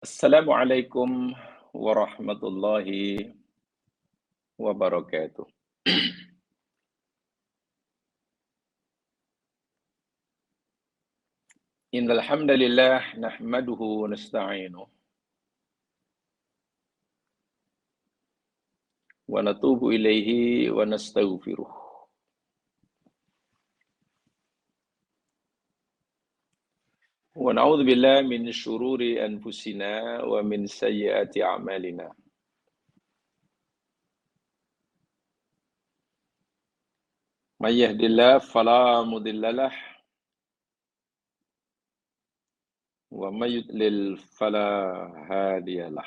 Assalamualaikum warahmatullahi wabarakatuh. Innal hamdalillah nahmaduhu wa nasta'inuhu wa natubu ilaihi wa nastaghfiruh. Wa na'udzu billahi min syururi anfusina wa min sayyiati a'malina. May yahdihillahu fala mudhillalah wa may yudlil fala hadiyalah.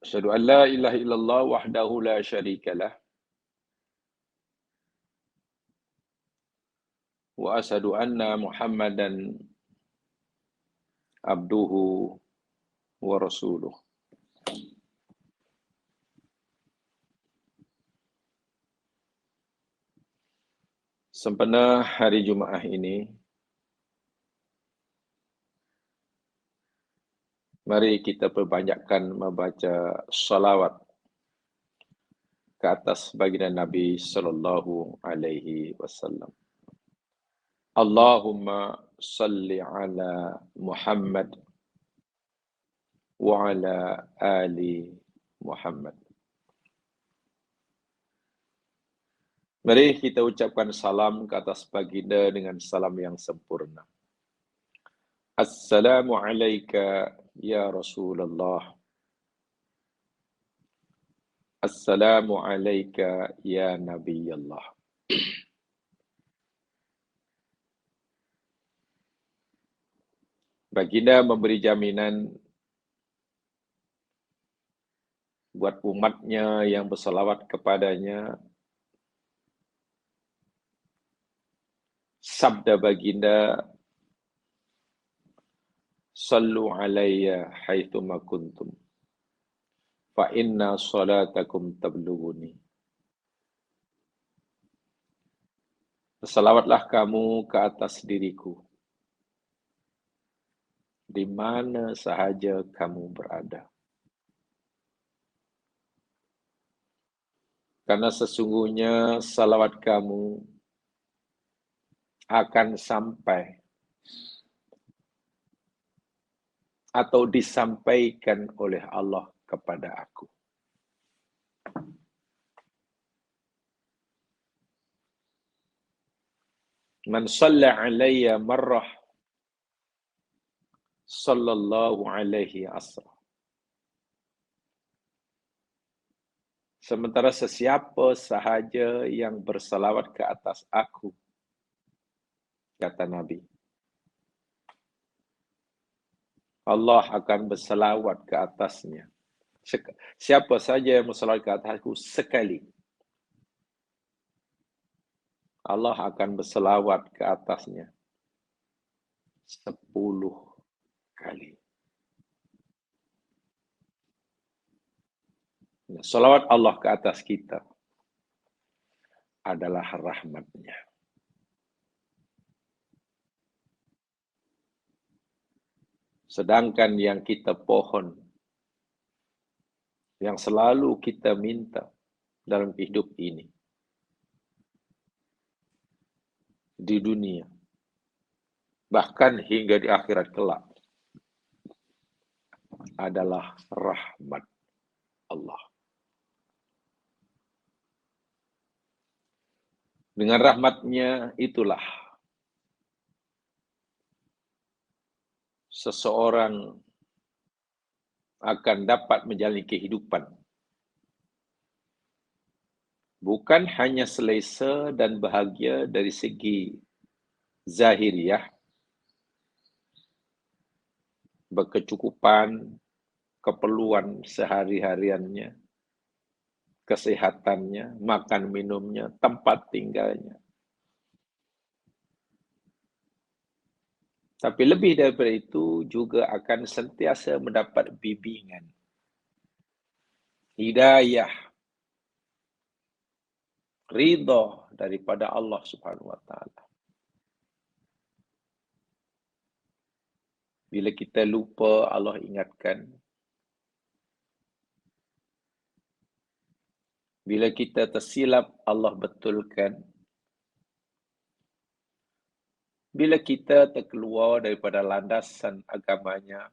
Asyhadu an la ilaha illallah wahdahu la syarikalah wa asyhadu anna Muhammadan abduhu wa rasuluh. Sempena hari Jumaat ini, mari kita perbanyakkan membaca salawat ke atas baginda Nabi sallallahu alaihi wasallam. Allahumma salli ala Muhammad wa ala ali Muhammad. Mari kita ucapkan salam ke atas baginda dengan salam yang sempurna. Assalamu alayka ya Rasulullah. Assalamu alayka ya Nabi Allah. Baginda memberi jaminan buat umatnya yang bersalawat kepadanya. Sabda baginda, sallu alayya haitsuma kuntum, fa inna salatakum tablughuni. Bersalawatlah kamu ke atas diriku, di mana sahaja kamu berada. Karena sesungguhnya salawat kamu akan sampai atau disampaikan oleh Allah kepada aku. Man shalla alayya marrah sallallahu alaihi asra. Sementara sesiapa sahaja yang bersalawat ke atas aku, kata Nabi, Allah akan bersalawat ke atasnya. Siapa saja yang bersalawat ke atasku sekali, Allah akan bersalawat ke atasnya 10 kali. Nah, salawat Allah ke atas kita adalah rahmatnya. Sedangkan yang kita pohon, yang selalu kita minta dalam hidup ini, di dunia, bahkan hingga di akhirat kelak, adalah rahmat Allah. Dengan rahmatnya itulah seseorang akan dapat menjalani kehidupan. Bukan hanya selesa dan bahagia dari segi zahiriah, berkecukupan, keperluan sehari-hariannya, kesehatannya, makan minumnya, tempat tinggalnya. Tapi lebih daripada itu juga akan sentiasa mendapat bimbingan, hidayah, ridha daripada Allah Subhanahu wa taala. Bila kita lupa, Allah ingatkan. Bila kita tersilap, Allah betulkan. Bila kita terkeluar daripada landasan agamanya,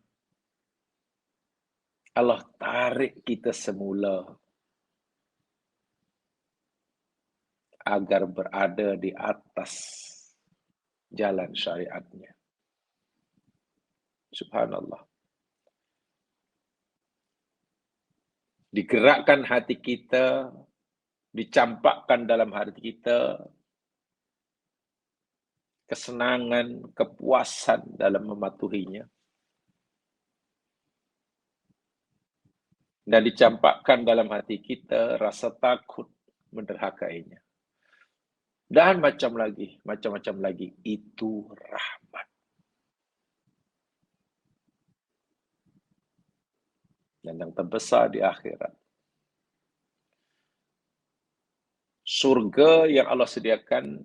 Allah tarik kita semula agar berada di atas jalan syariatnya. Subhanallah. Digerakkan hati kita, dicampakkan dalam hati kita kesenangan, kepuasan dalam mematuhinya. Dan dicampakkan dalam hati kita rasa takut menderhakainya. Dan macam-macam lagi. Itu rahmat. Dan yang terbesar di akhirat. Surga yang Allah sediakan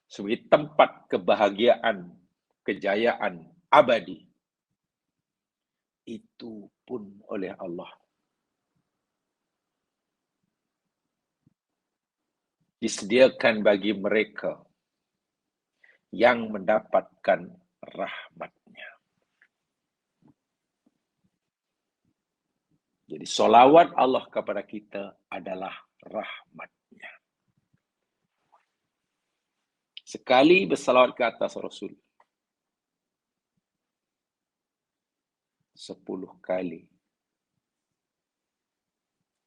sebagai tempat kebahagiaan, kejayaan abadi. Itu pun oleh Allah. Disediakan bagi mereka yang mendapatkan rahmatnya. Jadi solawat Allah kepada kita adalah rahmatnya. Sekali bersalawat ke atas Rasul, 10 kali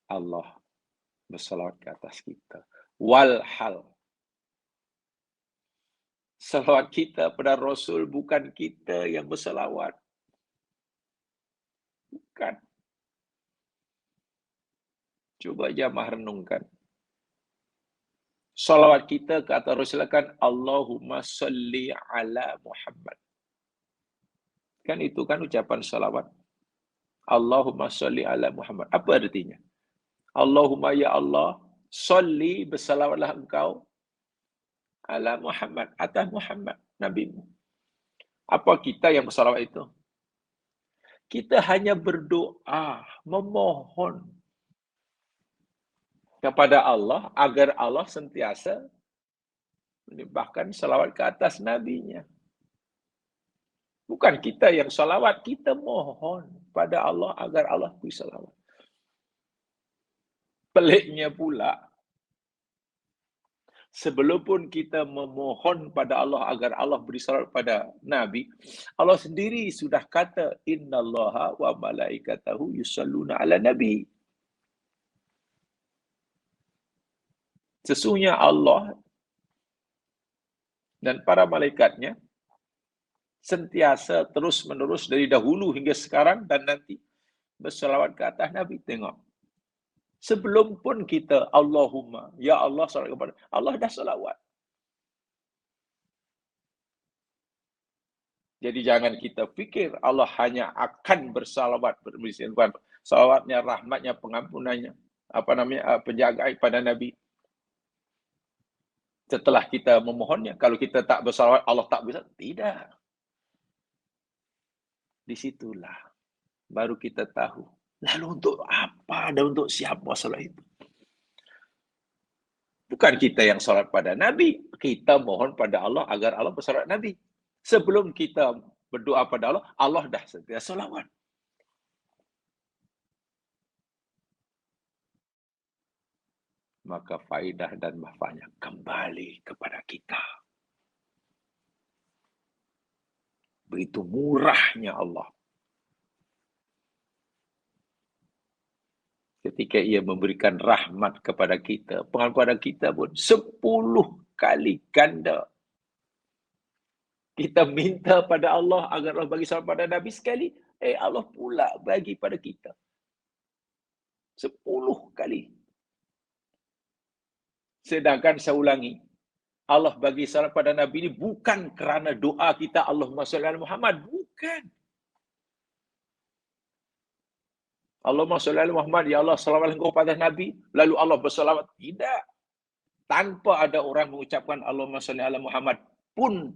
Allah bersalawat ke atas kita. Walhal salawat kita pada Rasul bukan kita yang bersalawat. Bukan. Coba jamaah renungkan. Salawat kita ke atas Rasul kan Allahumma salli ala Muhammad. Kan itu kan ucapan salawat. Allahumma salli ala Muhammad. Apa artinya? Allahumma ya Allah, salli bersalawatlah engkau ala Muhammad, atas Muhammad, Nabi-Mu. Apa kita yang bersalawat itu? Kita hanya berdoa, memohon kepada Allah agar Allah sentiasa melimpahkan salawat ke atas Nabi-Nya. Bukan kita yang salawat, kita mohon pada Allah agar Allah beri salawat. Peliknya pula, sebelum pun kita memohon pada Allah agar Allah beri salawat pada Nabi, Allah sendiri sudah kata, Innallaha wa malaikatahu yusalluna ala Nabi. Sesungguhnya Allah dan para malaikatnya sentiasa terus-menerus dari dahulu hingga sekarang dan nanti bersalawat ke atas Nabi. Tengok. Sebelum pun kita Allahumma, ya Allah salawat kepada Allah dah salawat. Jadi jangan kita fikir Allah hanya akan bersalawat, salawatnya, rahmatnya, pengampunannya, penjagaan pada Nabi. Setelah kita memohonnya, kalau kita tak bersalawat, Allah tak bisa. Tidak. Disitulah baru kita tahu. Lalu untuk apa dan untuk siapa salat itu? Bukan kita yang salat pada Nabi. Kita mohon pada Allah agar Allah bersalat Nabi. Sebelum kita berdoa pada Allah, Allah dah sentiasa salawat. Maka faedah dan manfaatnya kembali kepada kita. Begitu murahnya Allah. Ketika ia memberikan rahmat kepada kita, pengampunan kita pun 10 kali ganda. Kita minta pada Allah agar Allah bagi salam pada Nabi sekali, Allah pula bagi pada kita 10 kali. Sedangkan saya ulangi, Allah bagi salam pada Nabi ini bukan kerana doa kita Allahumma shalli ala Muhammad, bukan. Allahumma shalli ala Muhammad, ya Allah salawat engkau pada Nabi, lalu Allah bersalawat. Tidak. Tanpa ada orang mengucapkan Allahumma shalli ala Muhammad pun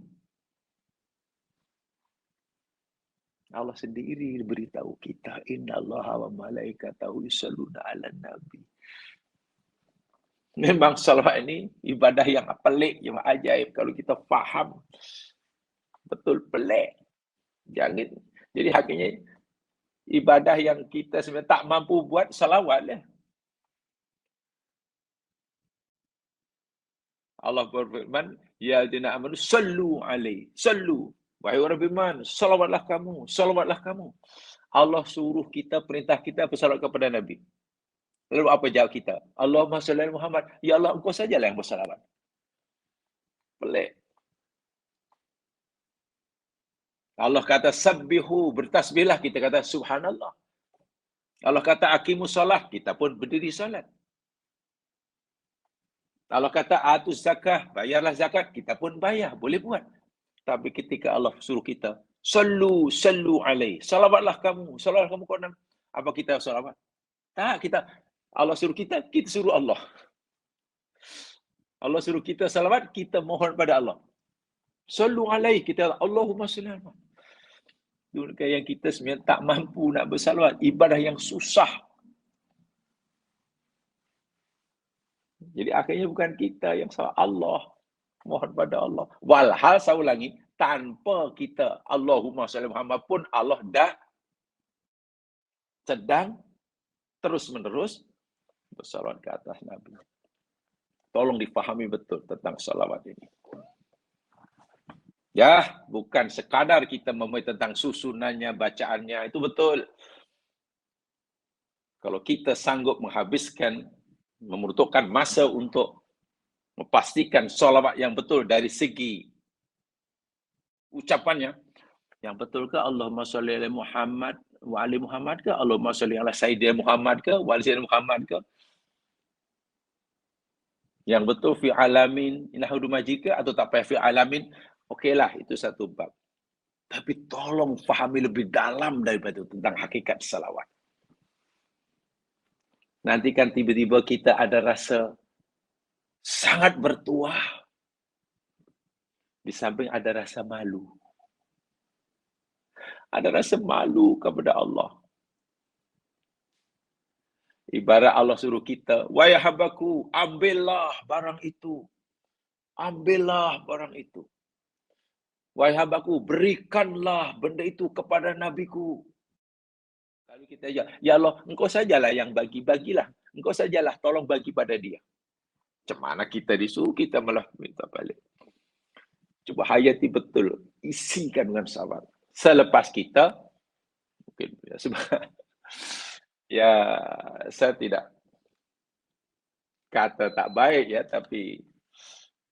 Allah sendiri beritahu kita, innallaha wa malaikatahu yusholluna 'alan nabi. Memang salawat ini ibadah yang pelik, yang ajaib. Kalau kita faham, betul pelik. Jangan. Jadi hakikatnya ibadah yang kita sebenarnya tak mampu buat, salawat lah. Allah berfirman, ya alladzina amanu sallu alaihi, sallu. Wahai orang beriman, salawatlah kamu, salawatlah kamu. Allah suruh kita, perintah kita bersalawat kepada Nabi. Lalu apa jawab kita? Allahumma salli ala Muhammad. Ya Allah, engkau sajalah yang bersalawat. Pelik. Allah kata sabbihu, bertasbihlah, kita kata subhanallah. Allah kata aqimus salah, kita pun berdiri salat. Allah kata atus zakah, bayarlah zakat, kita pun bayar, boleh buat. Tapi ketika Allah suruh kita, sallu alaihi, salawatlah kamu kepada Nabi. Apa kita salawat? Tak, Allah suruh kita suruh Allah. Allah suruh kita salawat, kita mohon pada Allah. Sallu alaihi, kita Allahumma salli alaihi. Itu yang kita sebenarnya tak mampu nak bersalawat, ibadah yang susah. Jadi akhirnya bukan kita yang salah, Allah. Mohon pada Allah. Walhal saya ulangi, tanpa kita Allahumma salli Muhammad pun Allah dah sedang terus-menerus bersalawat ke atas Nabi. Tolong difahami betul tentang salawat ini. Ya, bukan sekadar kita memahami tentang susunannya, bacaannya, itu betul. Kalau kita sanggup menghabiskan, membutuhkan masa untuk memastikan salawat yang betul dari segi ucapannya, yang betul ke Allahumma sholli ala Muhammad wa ali Muhammad ke, Allahumma sholli ala Sayyidina Muhammad ke, wa ali Sayyidina Muhammad ke, yang betul fi alamin inahudu majika atau tak payah fi alamin, okeylah, itu satu bab. Tapi tolong fahami lebih dalam daripada itu tentang hakikat salawat. Nanti kan tiba-tiba kita ada rasa sangat bertuah, di samping ada rasa malu. Ada rasa malu kepada Allah. Ibarat Allah suruh kita, wahai hambaku, ambillah barang itu. Ambillah barang itu. Wahai hambaku, berikanlah benda itu kepada nabiku. Kalau kita ya Allah, engkau sajalah yang bagi-bagilah. Engkau sajalah tolong bagi pada dia. Macam mana kita disuruh, kita malah minta balik. Cuba hayati betul, isikan dengan sabar. Selepas kita, mungkin ya, sebab ya, saya tidak kata tak baik ya, tapi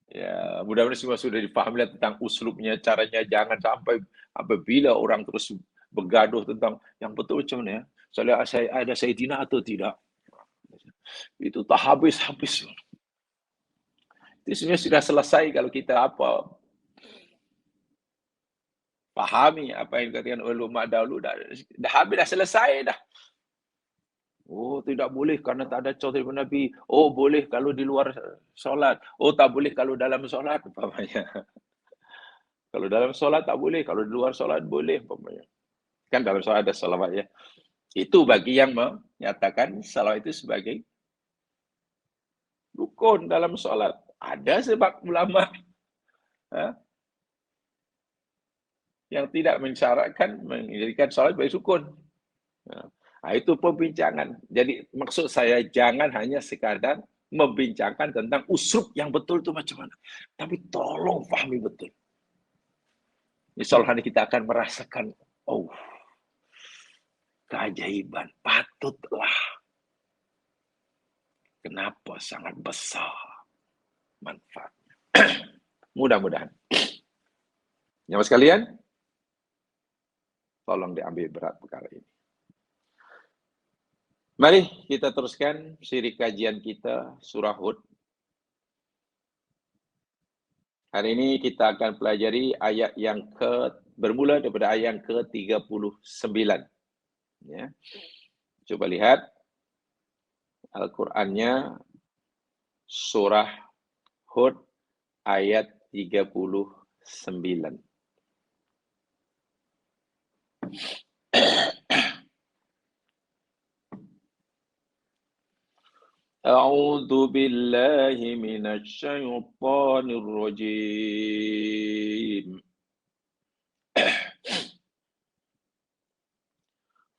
ya mudah-mudahan semua sudah dipahami tentang uslubnya, caranya. Jangan sampai apabila orang terus bergaduh tentang yang betul macam mana ya, soalnya saya ada Sayyidina atau tidak, itu tak habis-habis. Itu sebenarnya sudah selesai kalau kita pahami apa yang dikatakan oleh ulama dahulu, dah habis, dah selesai dah. Oh, tidak boleh karena tak ada contoh daripada Nabi. Oh, boleh kalau di luar solat. Oh, tak boleh kalau dalam solat, umpamanya. Kalau dalam solat tak boleh, kalau di luar solat boleh, umpamanya. Kan dalam solat ada salawat ya. Itu bagi yang menyatakan salawat itu sebagai rukun dalam solat. Ada sebab ulama yang tidak mensyaratkan menjadikan salat sebagai rukun. Itu perbincangan. Jadi maksud saya jangan hanya sekadar membincangkan tentang uslub yang betul itu macam mana. Tapi tolong fahami betul. Insyaallah kita akan merasakan, oh, keajaiban. Patutlah. Kenapa sangat besar manfaatnya. Mudah-mudahan. Nyawa sekalian, tolong diambil berat perkara ini. Mari kita teruskan siri kajian kita surah Hud. Hari ini kita akan pelajari ayat yang bermula daripada ayat yang ke-39. Ya. Coba lihat Al-Qur'annya surah Hud ayat 39. A'udzu billahi minasy syaithanir rajim.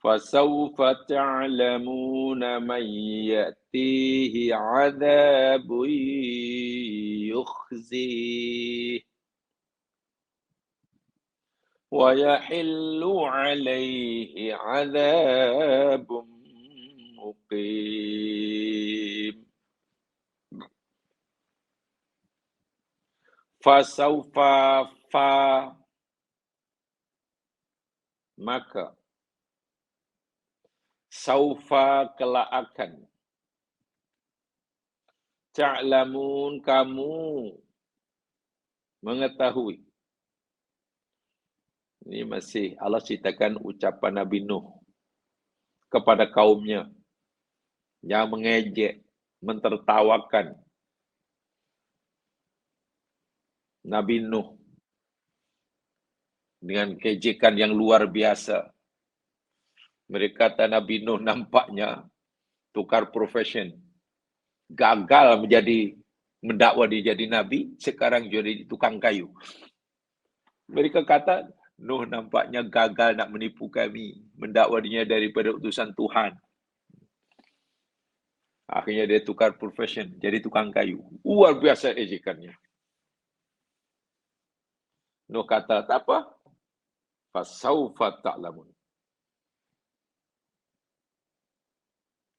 فسوف تعلمون من يأتيه عذاب يخزيه ويحل عليه عذاب مقيم فسوف maka saufa kelak akan ta'lamun kamu mengetahui. Ini masih Allah ceritakan ucapan Nabi Nuh kepada kaumnya yang mengejek, mentertawakan Nabi Nuh dengan kejekan yang luar biasa. Mereka kata Nabi Nuh nampaknya tukar profession. Gagal mendakwa dia jadi nabi, sekarang jadi tukang kayu. Mereka kata, Nuh nampaknya gagal nak menipu kami, mendakwa dia daripada utusan Tuhan. Akhirnya dia tukar profession, jadi tukang kayu. Luar biasa ejekannya. Nuh kata, tak apa. Fasaufa ta'lamun.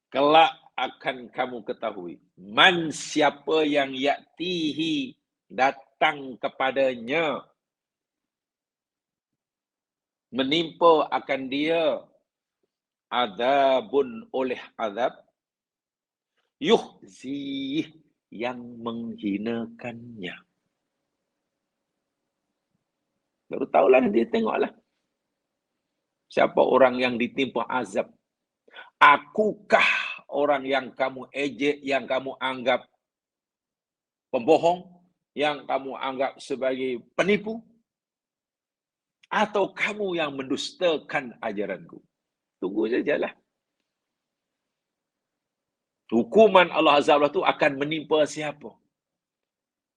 Kelak akan kamu ketahui. Man siapa yang yaktihi datang kepadanya. Menimpa akan dia azabun oleh azab. Yuhzih yang menghinakannya. Baru tahulah nanti tengoklah. Siapa orang yang ditimpa azab. Akukah orang yang kamu ejek, yang kamu anggap pembohong, yang kamu anggap sebagai penipu? Atau kamu yang mendustakan ajaranku? Tunggu sajalah. Hukuman Allah Azza wa Jalla itu akan menimpa siapa?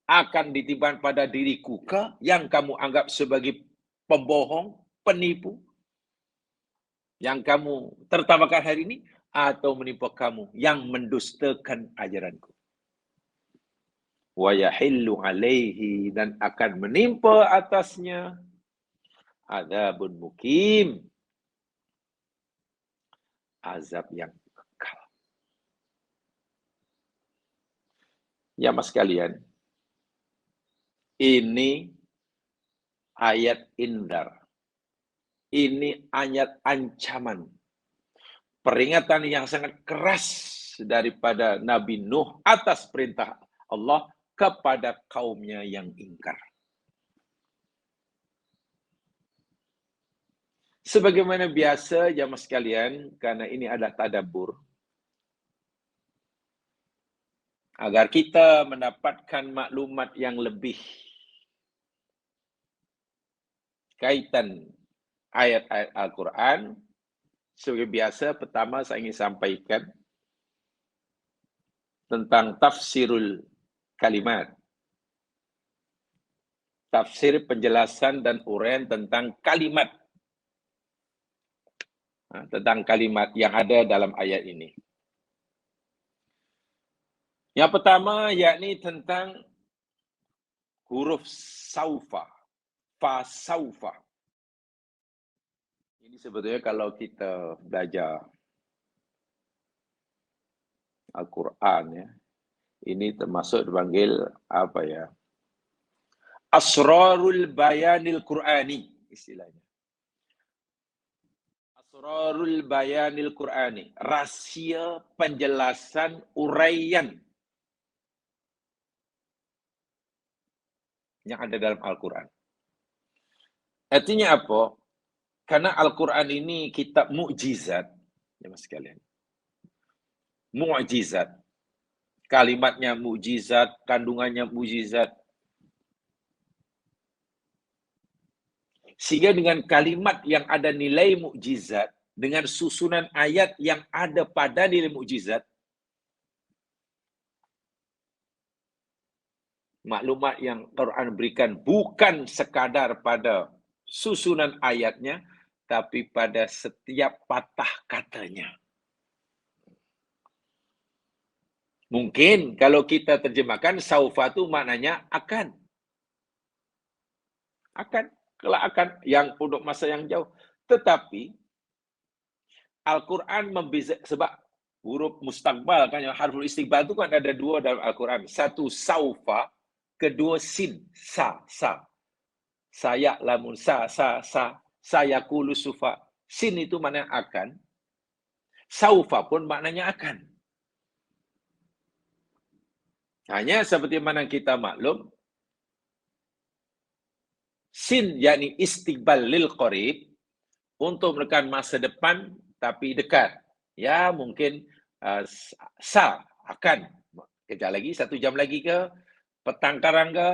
Akan ditimpa pada diriku ke yang kamu anggap sebagai pembohong, penipu? Yang kamu tertawakan hari ini, atau menimpa kamu yang mendustakan ajaranku. Wa yahillu alaihi, dan akan menimpa atasnya azabun mukim, azab yang kekal. Ya mas sekalian, ini ayat indar. Ini ayat ancaman. Peringatan yang sangat keras daripada Nabi Nuh atas perintah Allah kepada kaumnya yang ingkar. Sebagaimana biasa jamaah sekalian, karena ini adalah tadabbur, agar kita mendapatkan maklumat yang lebih kaitan ayat-ayat Al-Quran. Sebagai biasa, pertama saya ingin sampaikan tentang tafsirul kalimat. Tafsir, penjelasan dan uraian tentang kalimat. Tentang kalimat yang ada dalam ayat ini. Yang pertama, yakni tentang huruf saufa. Fasaufa. Ini sebetulnya kalau kita belajar Al-Quran, ya, ini termasuk dipanggil apa ya? Asrarul bayanil Qur'ani, istilahnya. Asrarul bayanil Qur'ani, rahsia penjelasan uraian yang ada dalam Al-Quran. Artinya apa? Karena Al-Quran ini kitab mukjizat, ya mas sekalian. Mukjizat. Kalimatnya mukjizat, kandungannya mukjizat. Sehingga dengan kalimat yang ada nilai mukjizat, dengan susunan ayat yang ada pada nilai mukjizat, maklumat yang Quran berikan bukan sekadar pada susunan ayatnya, tapi pada setiap patah katanya. Mungkin kalau kita terjemahkan, saufa itu maknanya akan. Akan. Kelak akan. Yang untuk masa yang jauh. Tetapi, Al-Quran membeza, sebab huruf mustaqbal, kan yang harful istiqbal itu kan ada dua dalam Al-Quran. Satu saufa, kedua sin, sa. Saya lamun sa. Saya kulu sufa. Sin itu maknanya akan. Saufa pun maknanya akan. Hanya seperti mana kita maklum, sin yakni istiqbal lil qarib, untuk menekan masa depan tapi dekat. Ya mungkin sa akan kejap lagi, 1 jam lagi ke, petang karang ke.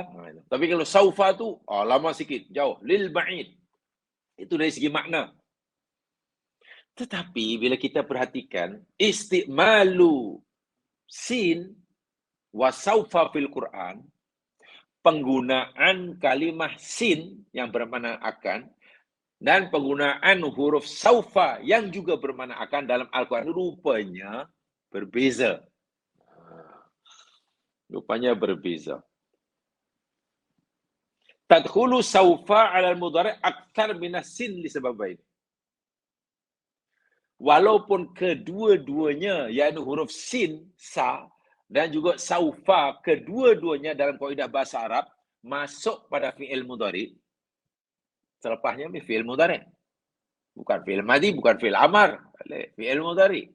Tapi kalau saufa tu lama sikit, jauh, lil ba'id. Itu dari segi makna. Tetapi bila kita perhatikan istimalu sin wa saufa fil Quran, penggunaan kalimah sin yang bermakna akan dan penggunaan huruf saufa yang juga bermakna akan dalam Al-Quran rupanya berbeza. Rupanya berbeza. Tadkhulu saufa 'ala al-mudhari' akthar min as-sin li sababain. Walaupun kedua-duanya, yakni huruf sin, sa, dan juga saufa, kedua-duanya dalam kaidah bahasa Arab masuk pada fi'il mudhari'. Selepasnya fi'il mudhari'. Bukan fi'il madhi, bukan fi'il amar, fi'il mudhari'.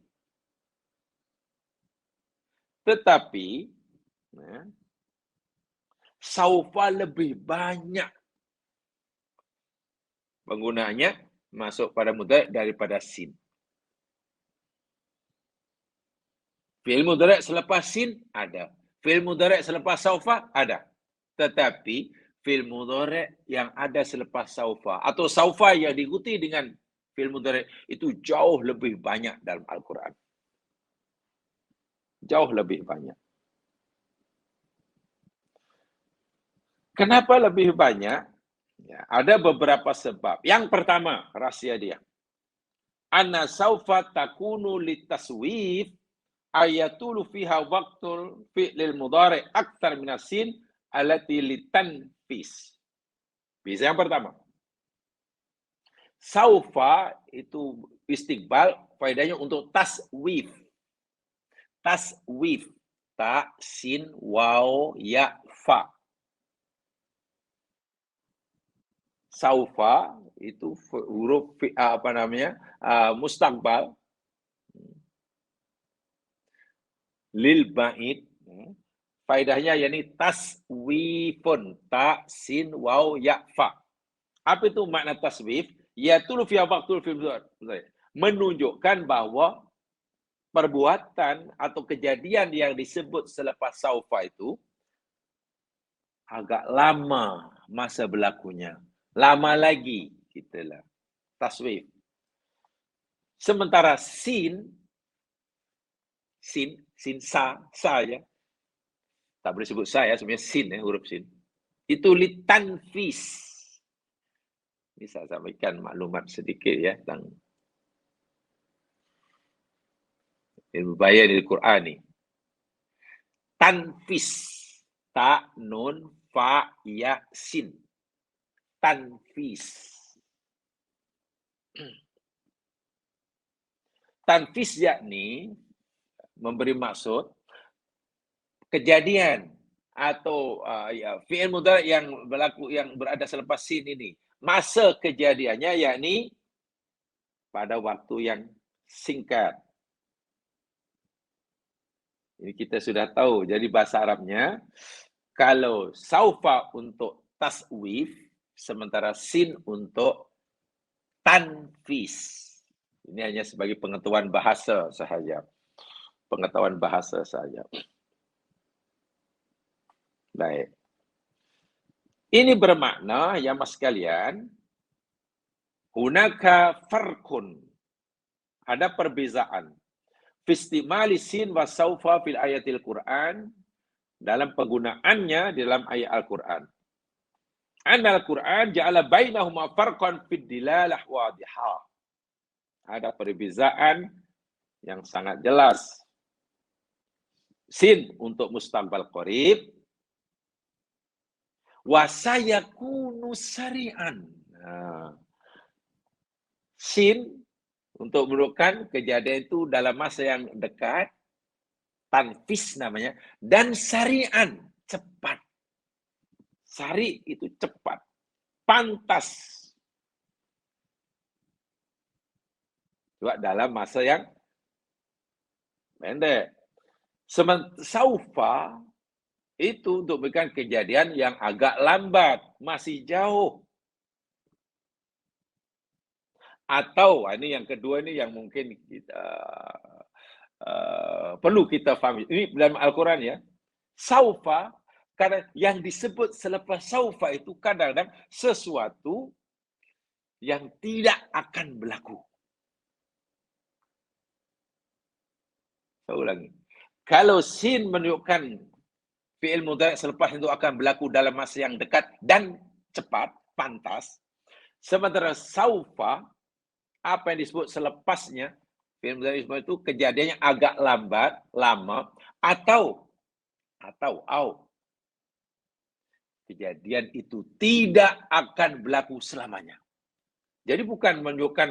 Tetapi saufa lebih banyak penggunaannya masuk pada mudhari' daripada sin. Fi'il mudhari' selepas sin ada. Fi'il mudhari' selepas saufa ada. Tetapi fi'il mudhari' yang ada selepas saufa atau saufa yang diikuti dengan fi'il mudhari' itu jauh lebih banyak dalam Al-Quran. Jauh lebih banyak. Kenapa lebih banyak? Ya, ada beberapa sebab. Yang pertama, rahasia dia. Anna saufa takunu litaswif ayatulu fiha waqtul fi'lil mudhari' aktar minasin alati litanfis. Bisa yang pertama. Saufa itu istiqbal, faedahnya untuk taswif. Taswif. Ta, sin, waw, ya, fa. Saufa itu huruf mustaqbal lil ba'id. Faedahnya yakni taswifun, ta, sin, waw, ya, fa. Apa itu makna taswif? Yatul fi waqtul fi menunjukkan bahawa perbuatan atau kejadian yang disebut selepas saufa itu agak lama masa berlakunya. Lama lagi, gitulah. Taswif. Sementara sin sa ya. Tak boleh sebut sa ya, sebenarnya sin huruf sin. Itu litanfis. Bisa sampaikan maklumat sedikit ya tentang ilmu bayan di Quran ni. Tanfis. Ta, nun, fa, ya, sin. Tanfis. Tanfis yakni memberi maksud kejadian atau fi'il mudhari' yang berlaku yang berada selepas sin ini. Masa kejadiannya yakni pada waktu yang singkat. Ini kita sudah tahu. Jadi bahasa Arabnya, kalau saufa untuk taswif, sementara sin untuk tanfis. Ini hanya sebagai pengetahuan bahasa sahaja. Pengetahuan bahasa sahaja. Baik. Ini bermakna, ya mas sekalian, Hunaka farqun. Ada perbezaan. Fistimali sin wa saufa fil ayatil Quran. Dalam penggunaannya dalam ayat Al-Quran. Anal Quran ja'ala bainahuma farqan fid dilalah wadihah. Ada perbezaan yang sangat jelas. Sin untuk mustaqbal qarib, wa sayakunu sari'an. Nah, sin untuk menunjukkan kejadian itu dalam masa yang dekat, tanfis namanya, dan sari'an, cepat. Sari itu cepat, pantas. Coba dalam masa yang pendek. Saufa itu untuk bukan kejadian yang agak lambat, masih jauh. Atau ini yang kedua ini yang mungkin kita perlu kita fahami. Ini dalam Al-Quran ya. Saufa, karena yang disebut selepas saufa itu kadang-kadang sesuatu yang tidak akan berlaku. Saya ulangi. Kalau sin menunjukkan fi'il mudhari' selepas itu akan berlaku dalam masa yang dekat dan cepat, pantas. Sementara saufa, apa yang disebut selepasnya, fi'il mudhari' itu kejadiannya agak lambat, lama, atau kejadian itu tidak akan berlaku selamanya. Jadi bukan menunjukkan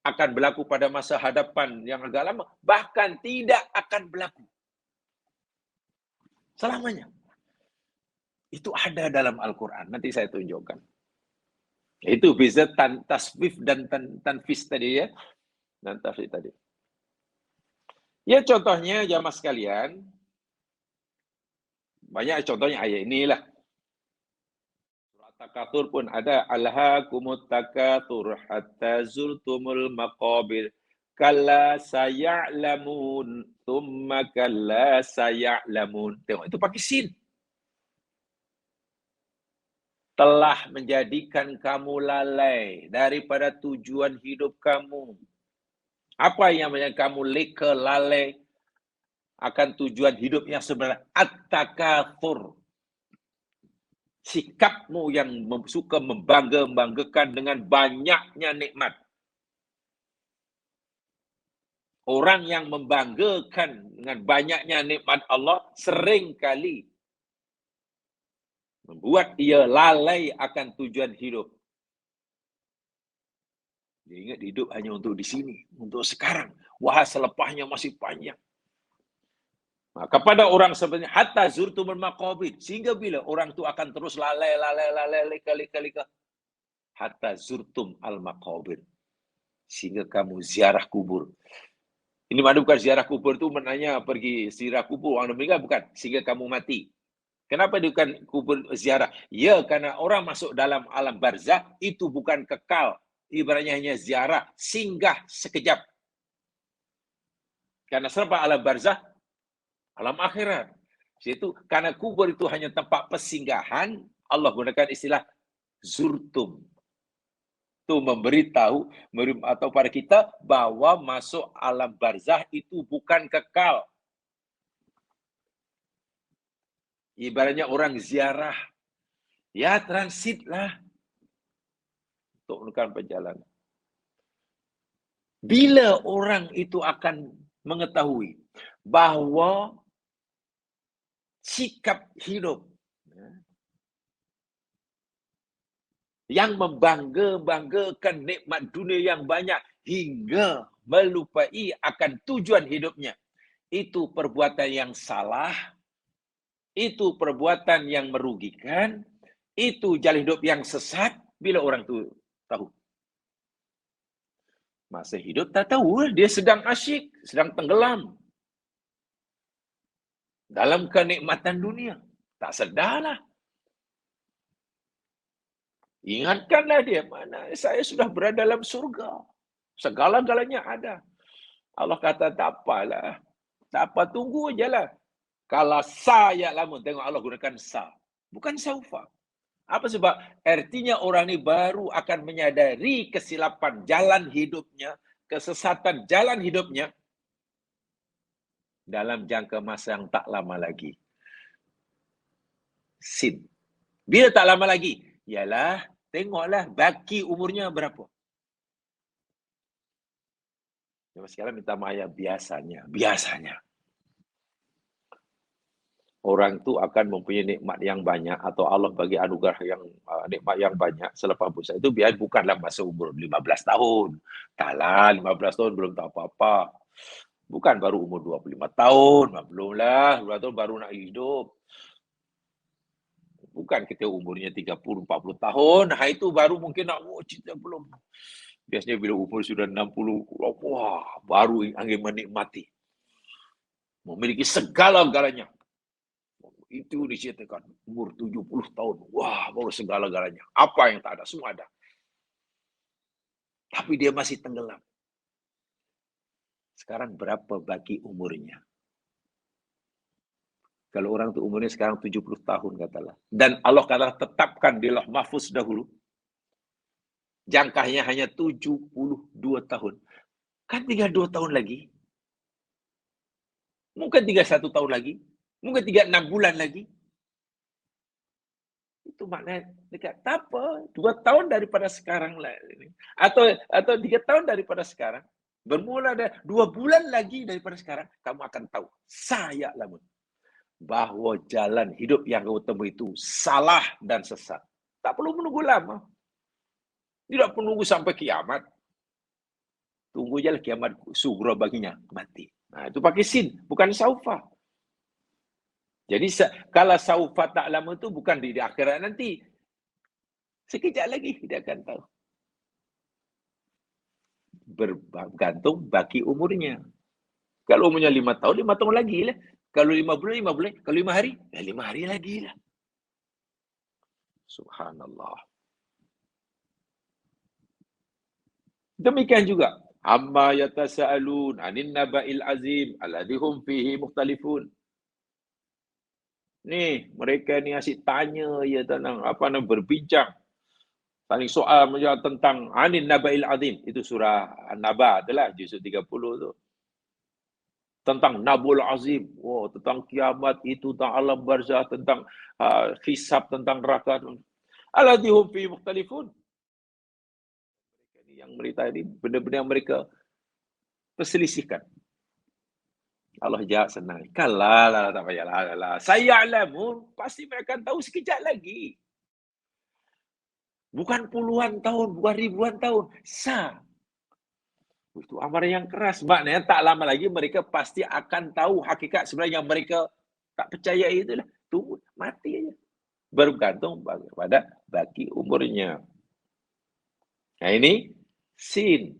akan berlaku pada masa hadapan yang agak lama, bahkan tidak akan berlaku selamanya. Itu ada dalam Al-Quran. Nanti saya tunjukkan. Itu beza taswif dan tanfis tadi ya. Dan tafsir tadi. Ya contohnya jamaah sekalian. Banyak contohnya ayat inilah. Surat Takatsur pun ada. Alhaakumut takatsur hatta zurtumul maqabir. Kalla saya'lamun. Thumma kalla saya'lamun. Tengok itu pakai sin. Telah menjadikan kamu lalai daripada tujuan hidup kamu. Apa yang menjadikan kamu leka, lalai akan tujuan hidup yang sebenarnya? At-takatsur. Sikapmu yang suka membanggakan dengan banyaknya nikmat. Orang yang membanggakan dengan banyaknya nikmat Allah seringkali membuat ia lalai akan tujuan hidup. Dia ingat hidup hanya untuk di sini, untuk sekarang. Wah, selepasnya masih panjang. Nah, kepada orang sebenarnya hatta zurtumul maqabir, sehingga bila orang itu akan terus lalai leka. Hatta zurtum al maqabir, sehingga kamu ziarah kubur. Ini mana bukan ziarah kubur itu menanya pergi ziarah kubur orang meninggal, bukan, sehingga kamu mati. Kenapa bukan kubur ziarah? Ya, karena orang masuk dalam alam barzah itu bukan kekal. Ibaratnya hanya ziarah, singgah sekejap. Karena sebab alam barzah, alam akhirat. Situ karena kubur itu hanya tempat persinggahan, Allah gunakan istilah zurtum. Itu memberitahu atau pada kita bahwa masuk alam barzah itu bukan kekal. Ibaratnya orang ziarah, ya transitlah untuk melakukan perjalanan. Bila orang itu akan mengetahui bahwa sikap hidup yang membanggakan nikmat dunia yang banyak hingga melupai akan tujuan hidupnya, itu perbuatan yang salah, itu perbuatan yang merugikan, itu jalan hidup yang sesat. Bila orang itu tahu, masa hidup tak tahu, dia sedang asyik, sedang tenggelam dalam kenikmatan dunia. Tak sedarlah. Ingatkanlah dia, mana saya sudah berada dalam surga. Segala-galanya ada. Allah kata, tak apalah. Tak apa, tunggu je lah. Kalau sa ya lamun, tengok Allah gunakan sa. Bukan saufa. Apa sebab? Artinya orang ini baru akan menyadari kesilapan jalan hidupnya, kesesatan jalan hidupnya dalam jangka masa yang tak lama lagi. Sin. Bila tak lama lagi? Yalah, tengoklah baki umurnya berapa. Sekarang minta maaf ya, biasanya. Orang itu akan mempunyai nikmat yang banyak atau Allah bagi anugerah yang nikmat yang banyak selepas berusaha itu biar bukanlah masa umur 15 tahun. Taklah 15 tahun belum tahu apa-apa. Bukan baru umur 25 tahun, belumlah, 2 tahun baru nak hidup. Bukan kita umurnya 30, 40 tahun, itu baru mungkin nak cerita belum. Biasanya bila umur sudah 60, wah, baru ingin menikmati. Memiliki segala-galanya. Itu diceritakan umur 70 tahun. Wah, baru segala-galanya. Apa yang tak ada, semua ada. Tapi dia masih tenggelam. Sekarang berapa bagi umurnya? Kalau orang itu umurnya sekarang 70 tahun katalah. Dan Allah katalah tetapkan di Lauh Mahfuz dahulu. Jangkanya hanya 72 tahun. Kan tinggal 2 tahun lagi. Mungkin tinggal 1 tahun lagi. Mungkin tinggal 6 bulan lagi. Itu maknanya dekat. Tak apa, 2 tahun daripada sekarang lah. Atau 3 tahun daripada sekarang. Bermula dari 2 bulan lagi daripada sekarang, kamu akan tahu. Saya lamun. Bahawa jalan hidup yang kamu temui itu salah dan sesat. Tak perlu menunggu lama. Tidak perlu menunggu sampai kiamat. Tunggu je lah kiamat sugra baginya. Mati. Nah, itu pakai sin, bukan saufa. Jadi kalau saufa tak lama itu bukan di akhirat nanti. Sekejap lagi dia akan tahu. Bergantung bagi umurnya. Kalau umurnya 5 tahun, 5 tahun lagi lah. Kalau 5 bulan, 5 bulan. Kalau 5 hari, 5 hari lagi lah. Subhanallah. Demikian juga. Amma yatasa'alun anin naba'il azim alladhi hum fihi mukhtalifun. Ni, mereka ni asyik tanya ya tentang berbincang. Saling soal menjawab tentang anin naba'il azim. Itu surah An-Naba itulah, juzuk 30 tu. Tentang Nabul Azim. Oh, tentang kiamat itu, tentang alam barzah, tentang hisab, tentang neraka. Alladhi hum fihi mukhtalifun. Yang mereka ini benda-benda yang mereka perselisihkan. Allah jawab senang. Kalah, tak payahlah. Saya alamun, pasti mereka akan tahu sekejap lagi. Bukan puluhan tahun, bukan ribuan tahun. Itu amaran yang keras. Maknanya tak lama lagi mereka pasti akan tahu hakikat sebenarnya yang mereka tak percaya itulah. Tunggu, mati aja. Bergantung pada bagi umurnya. Nah ini sin.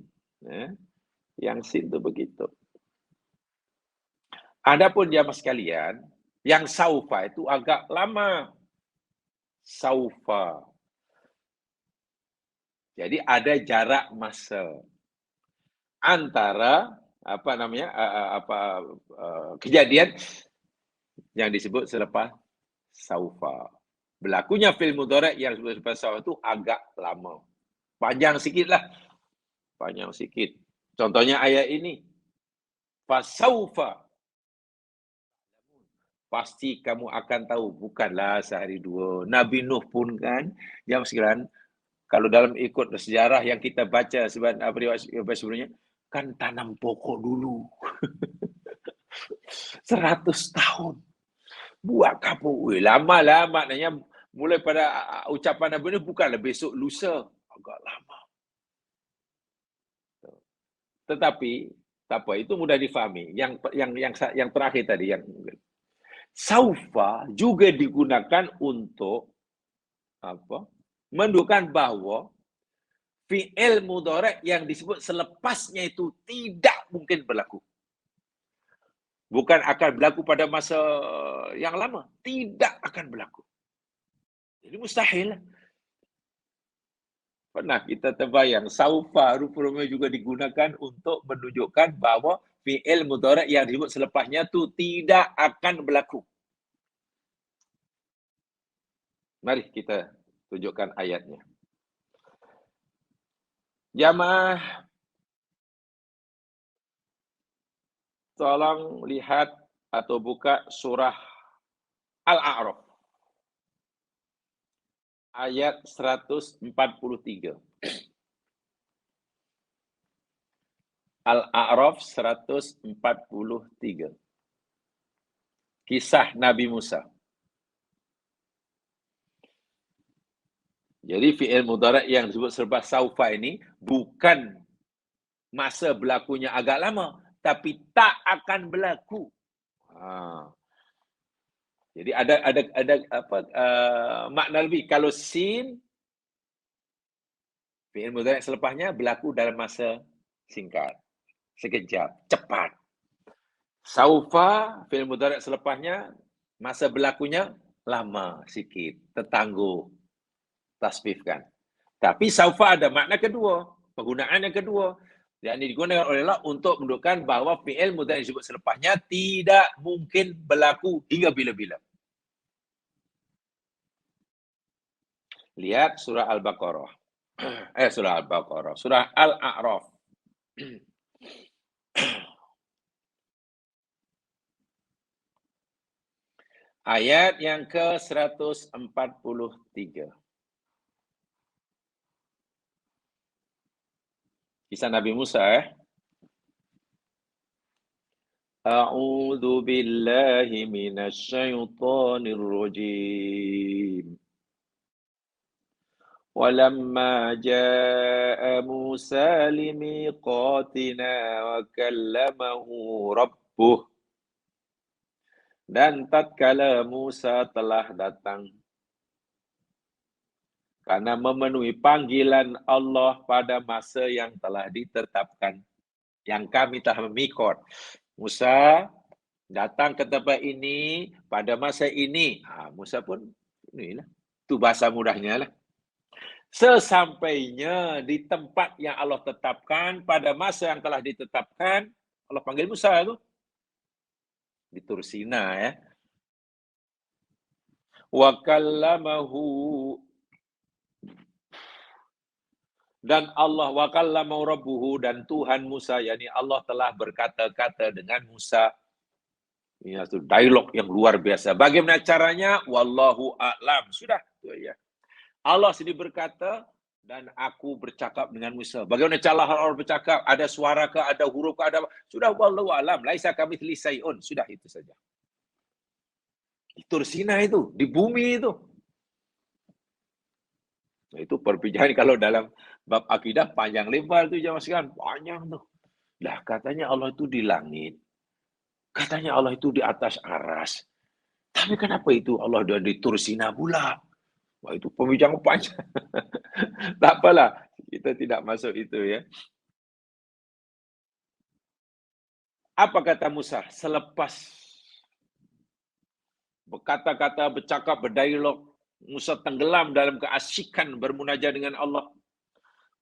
Yang sin itu begitu. Adapun jamaah sekalian, yang saufa itu agak lama. Saufa. Jadi ada jarak masa antara kejadian yang disebut selepas saufa. Berlakunya fi'il mudhari' yang disebut selepas saufa itu agak lama. Panjang sikit lah. Panjang sikit. Contohnya ayat ini. Fasaufa. Pasti kamu akan tahu. Bukanlah sehari dua. Nabi Nuh pun kan, jam sekalian, kalau dalam ikut sejarah yang kita baca sebelumnya, kan tanam pokok dulu. 100 tahun. Buat kapur. Lama-lama maknanya mulai pada ucapan Nabi Nuh bukanlah besok lusa. Agak lama. Tetapi tak apa, itu mudah difahami. Yang terakhir tadi, yang saufa juga digunakan untuk menunjukkan bahawa fi'il mudhari' yang disebut selepasnya itu tidak mungkin berlaku. Bukan akan berlaku pada masa yang lama, tidak akan berlaku. Jadi mustahil. Pernah kita terbayang, saufa rupa-rupanya juga digunakan untuk menunjukkan bahawa fi'il mudhari' yang disebut selepasnya itu tidak akan berlaku. Mari kita Tunjukkan ayatnya. Jamaah, tolong lihat atau buka surah Al-A'raf ayat 143. Al-A'raf 143. Kisah Nabi Musa. Jadi fi'il mudhari' yang disebut serba saufa ini bukan masa berlakunya agak lama, tapi tak akan berlaku. Jadi ada apa makna lebih. Kalau sin fi'il mudhari' selepasnya berlaku dalam masa singkat, sekejap, cepat. Saufa fi'il mudhari' selepasnya masa berlakunya lama sikit, tertangguh, tasfifkan. Tapi saufa ada makna kedua, penggunaan yang kedua. Yang ini digunakan oleh Allah untuk menunjukkan bahawa fi'il mudhari' disebut selepasnya tidak mungkin berlaku hingga bila-bila. Lihat surah Al-Baqarah. Surah Al-A'raf. Ayat yang ke-143. Kisah Nabi Musa. A'udzu billahi minasy syaithanir rajim. Walamma jaa Musa limiqatina wa kallamahu rabbuh. Dan tatkala Musa telah datang karena memenuhi panggilan Allah pada masa yang telah ditetapkan, yang kami telah memikot. Musa datang ke tempat ini pada masa ini. Musa pun inilah, itu bahasa mudahnya lah. Sesampainya di tempat yang Allah tetapkan pada masa yang telah ditetapkan, Allah panggil Musa itu di Tur Sina ya. Wa kallamahu, dan Allah wa kallamahu rabbuhu, dan Tuhan Musa, yakni Allah telah berkata-kata dengan Musa. Ini itu dialog yang luar biasa. Bagaimana caranya? Wallahu a'lam. Sudah itu ya. Allah sendiri berkata dan aku bercakap dengan Musa. Bagaimana cara Allah bercakap? Ada suara ke, ada huruf ke, ada sudah wallahu a'lam. Laisa kamitslihi syai'un. Sudah itu saja. Di Tur Sina itu, di bumi itu. Itu perbincangan kalau dalam bab akidah panjang lebar tu jemaah sekalian, panjang tu. Lah katanya Allah itu di langit. Katanya Allah itu di atas aras. Tapi kenapa itu Allah ada di Tur Sina pula? Wah, itu pembicaraan panjang. Tak apalah, kita tidak masuk itu ya. Apa kata Musa selepas berkata-kata, bercakap, berdialog, Musa tenggelam dalam keasikan bermunajat dengan Allah.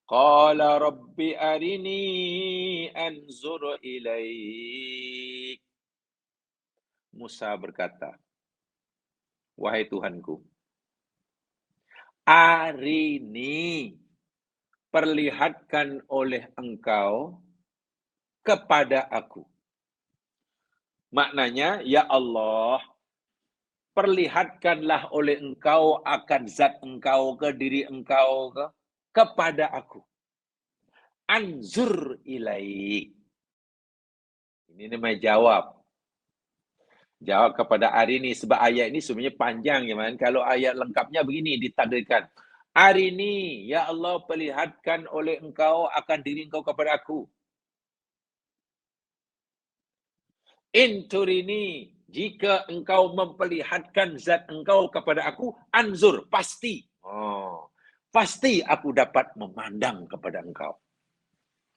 Qala rabbi arini anzur ilaik. Musa berkata, wahai Tuhanku, arini, perlihatkan oleh engkau kepada aku. Maknanya, ya Allah, perlihatkanlah oleh engkau akan zat engkau ke diri engkau ke kepada aku. Anzur ilaik. Ini namanya jawab. Jawab kepada arini, sebab ayat ini sebenarnya panjang ya man. Kalau ayat lengkapnya begini ditakdirkan. Arini, ya Allah, perlihatkan oleh engkau akan diri engkau kepada aku. Inturini, jika engkau memperlihatkan zat engkau kepada aku, anzur, pasti. Pasti aku dapat memandang kepada engkau.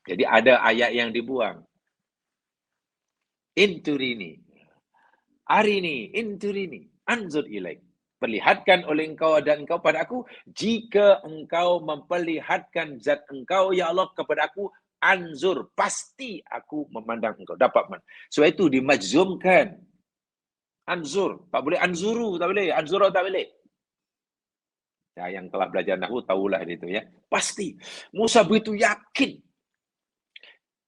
Jadi ada ayat yang dibuang. Inturini, arini, inturini, anzur ilaik. Perlihatkan oleh engkau dan engkau pada aku, jika engkau memperlihatkan zat engkau, ya Allah, kepada aku, anzur, pasti aku memandang engkau, dapat memandang. Sebab itu dimajzumkan. Anzur, tak boleh anzuru, tak boleh. Anzuru tak boleh. Ya, yang telah belajar nahwu tahulah itu ya. Pasti. Musa begitu yakin.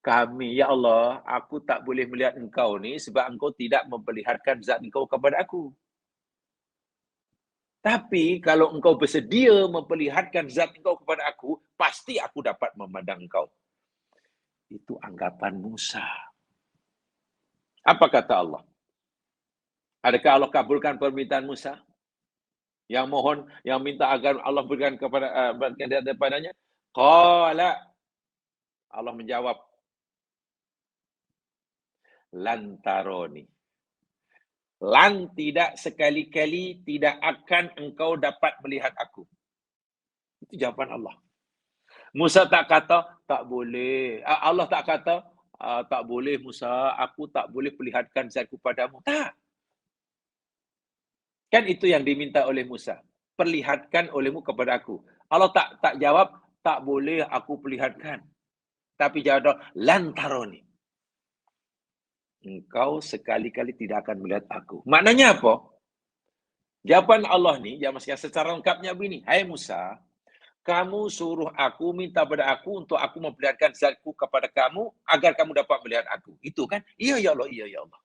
Kami, ya Allah, aku tak boleh melihat engkau ni sebab engkau tidak memperlihatkan zat engkau kepada aku. Tapi kalau engkau bersedia memperlihatkan zat engkau kepada aku, pasti aku dapat memandang engkau. Itu anggapan Musa. Apa kata Allah? Adakah Allah kabulkan permintaan Musa? Yang mohon, yang minta agar Allah berikan kepadanya? Qala. Allah menjawab, lantaroni. Lan tidak sekali-kali tidak akan engkau dapat melihat aku. Itu jawaban Allah. Musa tak kata, tak boleh. Allah tak kata, tak boleh Musa, aku tak boleh perlihatkan zatku padamu. Tak. Kan itu yang diminta oleh Musa. Perlihatkan olehmu kepada aku. Allah tak jawab, tak boleh aku perlihatkan. Tapi jawab, lantaroni. Engkau sekali-kali tidak akan melihat aku. Maknanya apa? Jawaban Allah ni, yang secara lengkapnya begini. Hai Musa, kamu suruh aku, minta pada aku untuk aku memperlihatkan zatku kepada kamu agar kamu dapat melihat aku. Itu kan? Iya ya Allah, iya ya Allah.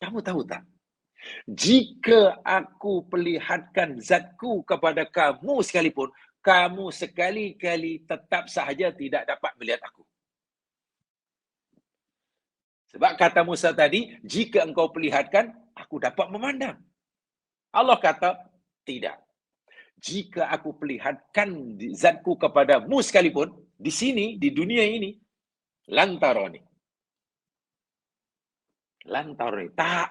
Kamu tahu tak? Jika aku perlihatkan zatku kepada kamu sekalipun, kamu sekali-kali tetap sahaja tidak dapat melihat aku. Sebab kata Musa tadi, jika engkau perlihatkan, aku dapat memandang. Allah kata, tidak. Jika aku perlihatkan zatku kepadamu sekalipun, di sini, di dunia ini, lantaroni. Lantaroni. Tak.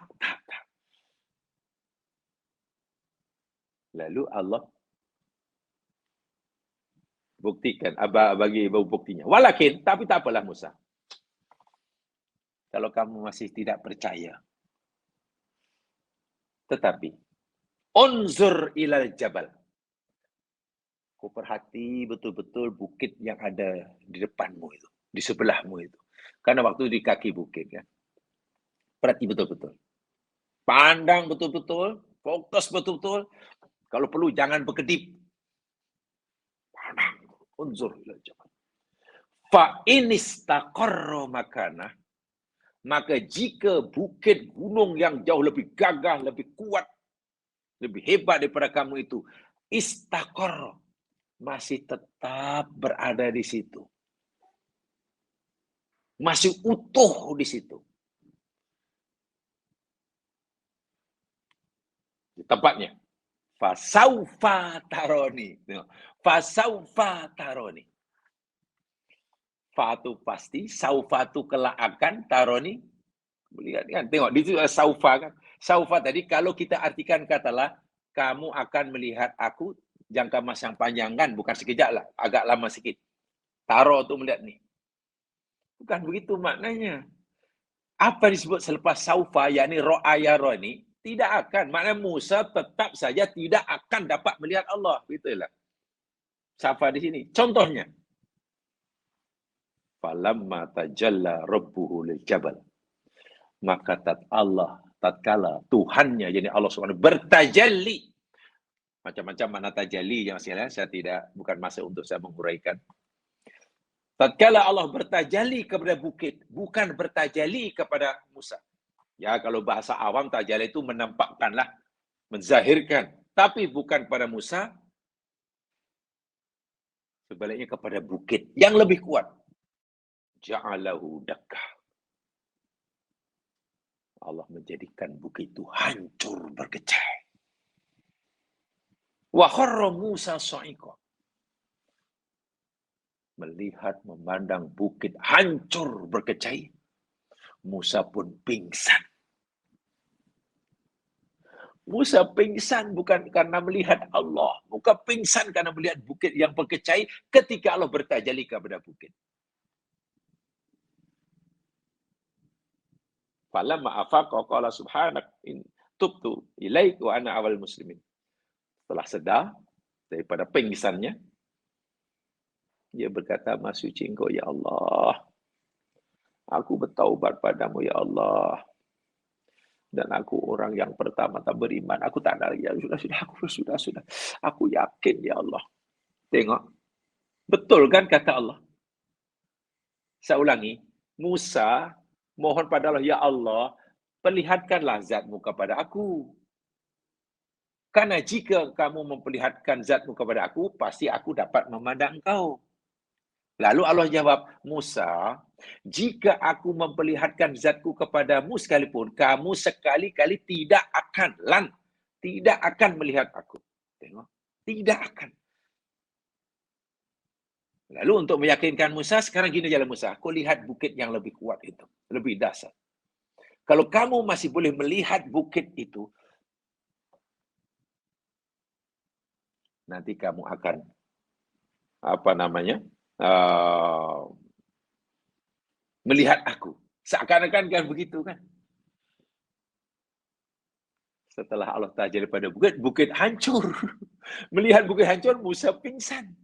Lalu Allah buktikan, bagi buktinya. Walakin, tapi tak apalah Musa. Kalau kamu masih tidak percaya. Tetapi, unzur ilal jabal. Kau perhati betul-betul bukit yang ada di depanmu itu. Di sebelahmu itu. Karena waktu di kaki bukit kan. Perhati betul-betul. Pandang betul-betul. Fokus betul-betul. Kalau perlu jangan berkedip. Pandang. Unzur ilal jabal. Fa inistaqarra makanah. Maka jika bukit gunung yang jauh lebih gagah, lebih kuat, lebih hebat daripada kamu itu, istaqarra, masih tetap berada di situ. Masih utuh di situ. Di tempatnya. Fasaufa taroni. Fasaufa taroni. Fa tu pasti, saufa tu kelak akan, taroni. Lihat kan, tengok di situ saufa kan. Saufa tadi kalau kita artikan katalah kamu akan melihat aku jangka masa yang panjang kan, bukan sekejap lah, agak lama sikit. Taro tu melihat ni. Bukan begitu maknanya. Apa disebut selepas saufa, yakni ro'ayaro ni, tidak akan. Maknanya Musa tetap saja tidak akan dapat melihat Allah. Begitulah. Saufa di sini. Contohnya. Falamma tajalla rabbuhu lil jabal. Maka tatkala Tuhannya, jadi Allah SWT bertajalli. Macam-macam makna tajalli yang saya bukan masa untuk saya menguraikan. Tatkala Allah bertajalli kepada bukit, bukan bertajalli kepada Musa. Ya, kalau bahasa awam tajalli itu menampakkanlah, menzahirkan. Tapi bukan pada Musa, sebaliknya kepada bukit yang lebih kuat. Ja'alahu dakkah. Allah menjadikan bukit itu hancur berkecai. Wa kharra Musa sa'iqa. Melihat, memandang bukit hancur berkecai, Musa pun pingsan. Musa pingsan bukan karena melihat Allah, bukan pingsan karena melihat bukit yang berkecai ketika Allah bertajalli kepada bukit. Falamma afaqa qala subhanak in tubtu ilaik wa ana awal muslimin. Setelah sedar daripada pingsannya, dia berkata, Maha suci Engkau ya Allah. Aku bertaubat padamu ya Allah. Dan aku orang yang pertama tak beriman. Aku tak ada. Ya sudah. Aku yakin ya Allah. Tengok. Betul kan kata Allah? Saya ulangi. Musa mohon pada Allah, ya Allah, perlihatkanlah zatmu kepada aku. Karena jika kamu memperlihatkan zatmu kepada aku, pasti aku dapat memandang engkau. Lalu Allah jawab, Musa, jika aku memperlihatkan zatku kepadamu sekalipun, kamu sekali-kali tidak akan melihat aku. Tengok, tidak akan. Lalu untuk meyakinkan Musa, sekarang gini jalan Musa, kau lihat bukit yang lebih kuat itu, lebih dasar. Kalau kamu masih boleh melihat bukit itu, nanti kamu akan melihat aku. Seakan-akan kan begitu kan. Setelah Allah tajal pada bukit, bukit hancur. Melihat bukit hancur, Musa pingsan.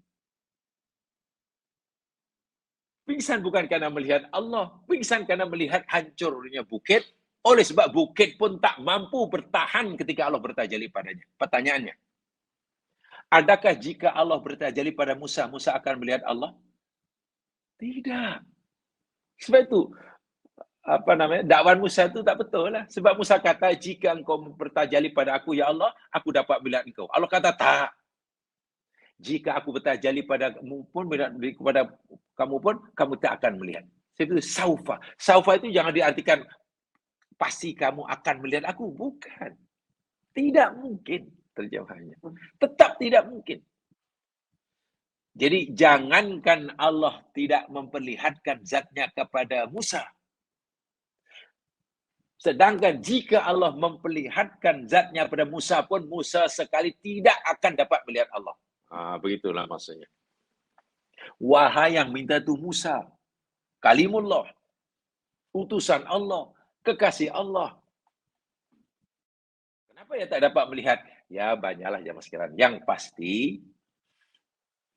Pingsan bukan karena melihat Allah, pingsan karena melihat hancurnya bukit. Oleh sebab bukit pun tak mampu bertahan ketika Allah bertajali padanya. Pertanyaannya, adakah jika Allah bertajali pada Musa, Musa akan melihat Allah? Tidak. Sebab itu, dakwaan Musa itu tak betul lah. Sebab Musa kata, jika engkau bertajali pada aku, ya Allah, aku dapat melihat engkau. Allah kata, tak. Jika aku bertajali padamu pun, kepada kamu pun, kamu tak akan melihat. Sebab itu, saufa. Saufa itu jangan diartikan, pasti kamu akan melihat aku. Bukan. Tidak mungkin terjemahannya. Tetap tidak mungkin. Jadi, jangankan Allah tidak memperlihatkan zatnya kepada Musa. Sedangkan jika Allah memperlihatkan zatnya pada Musa pun, Musa sekali tidak akan dapat melihat Allah. Begitulah maksudnya. Wahai yang minta itu Musa, kalimullah, utusan Allah, kekasih Allah. Kenapa ya tak dapat melihat? Ya banyaklah zaman sekarang. Yang pasti,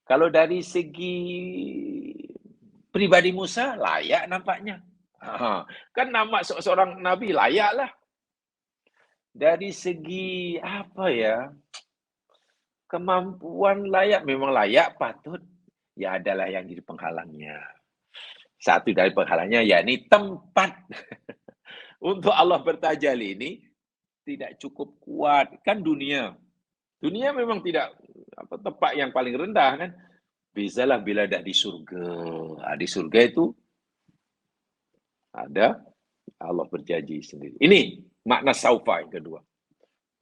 kalau dari segi pribadi Musa, layak nampaknya. Kan nama seorang Nabi layak lah. Dari segi kemampuan layak, memang layak, patut. Ya adalah yang jadi penghalangnya. Satu dari penghalangnya, yakni tempat. Untuk Allah bertajali ini, tidak cukup kuat. Kan dunia. Dunia memang tidak tempat yang paling rendah kan. Bisalah bila dah di surga. Di surga itu ada Allah berjanji sendiri. Ini makna saufa yang kedua.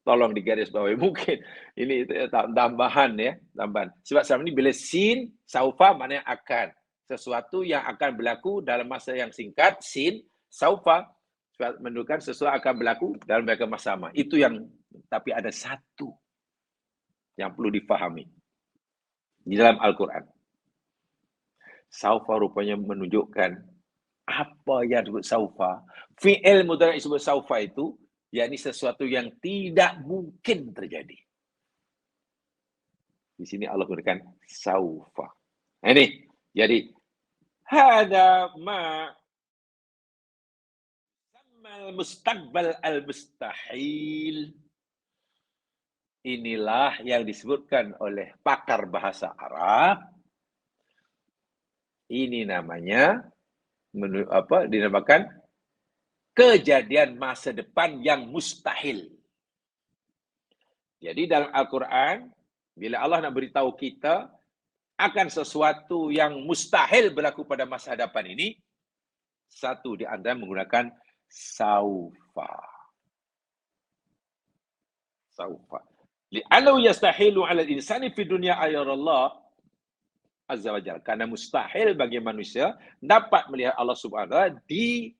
Tolong digarisbawahi. Mungkin ini tambahan ya, tambahan. Sebab selama ini bila sin, saufa maknanya akan. Sesuatu yang akan berlaku dalam masa yang singkat, sin, saufa menunjukkan sesuatu akan berlaku dalam masa sama. Itu yang, tapi ada satu yang perlu difahami di dalam Al-Quran. Saufa rupanya menunjukkan apa yang disebut saufa. Fi'il mudhari' disebut saufa itu, yakni sesuatu yang tidak mungkin terjadi. Di sini Allah gunakan saufa. Nah, ini, jadi hada ma sammal mustaqbal al-mustahil. Inilah yang disebutkan oleh pakar bahasa Arab. Ini namanya dinamakan kejadian masa depan yang mustahil. Jadi dalam Al-Quran, bila Allah nak beritahu kita akan sesuatu yang mustahil berlaku pada masa hadapan ini, satu di antara menggunakan saufa. Saufa. Li'annahu yastahilu 'ala al-insani fi dunya ayarallah azza wa jalla. Karena mustahil bagi manusia dapat melihat Allah Subhanahu wa taala di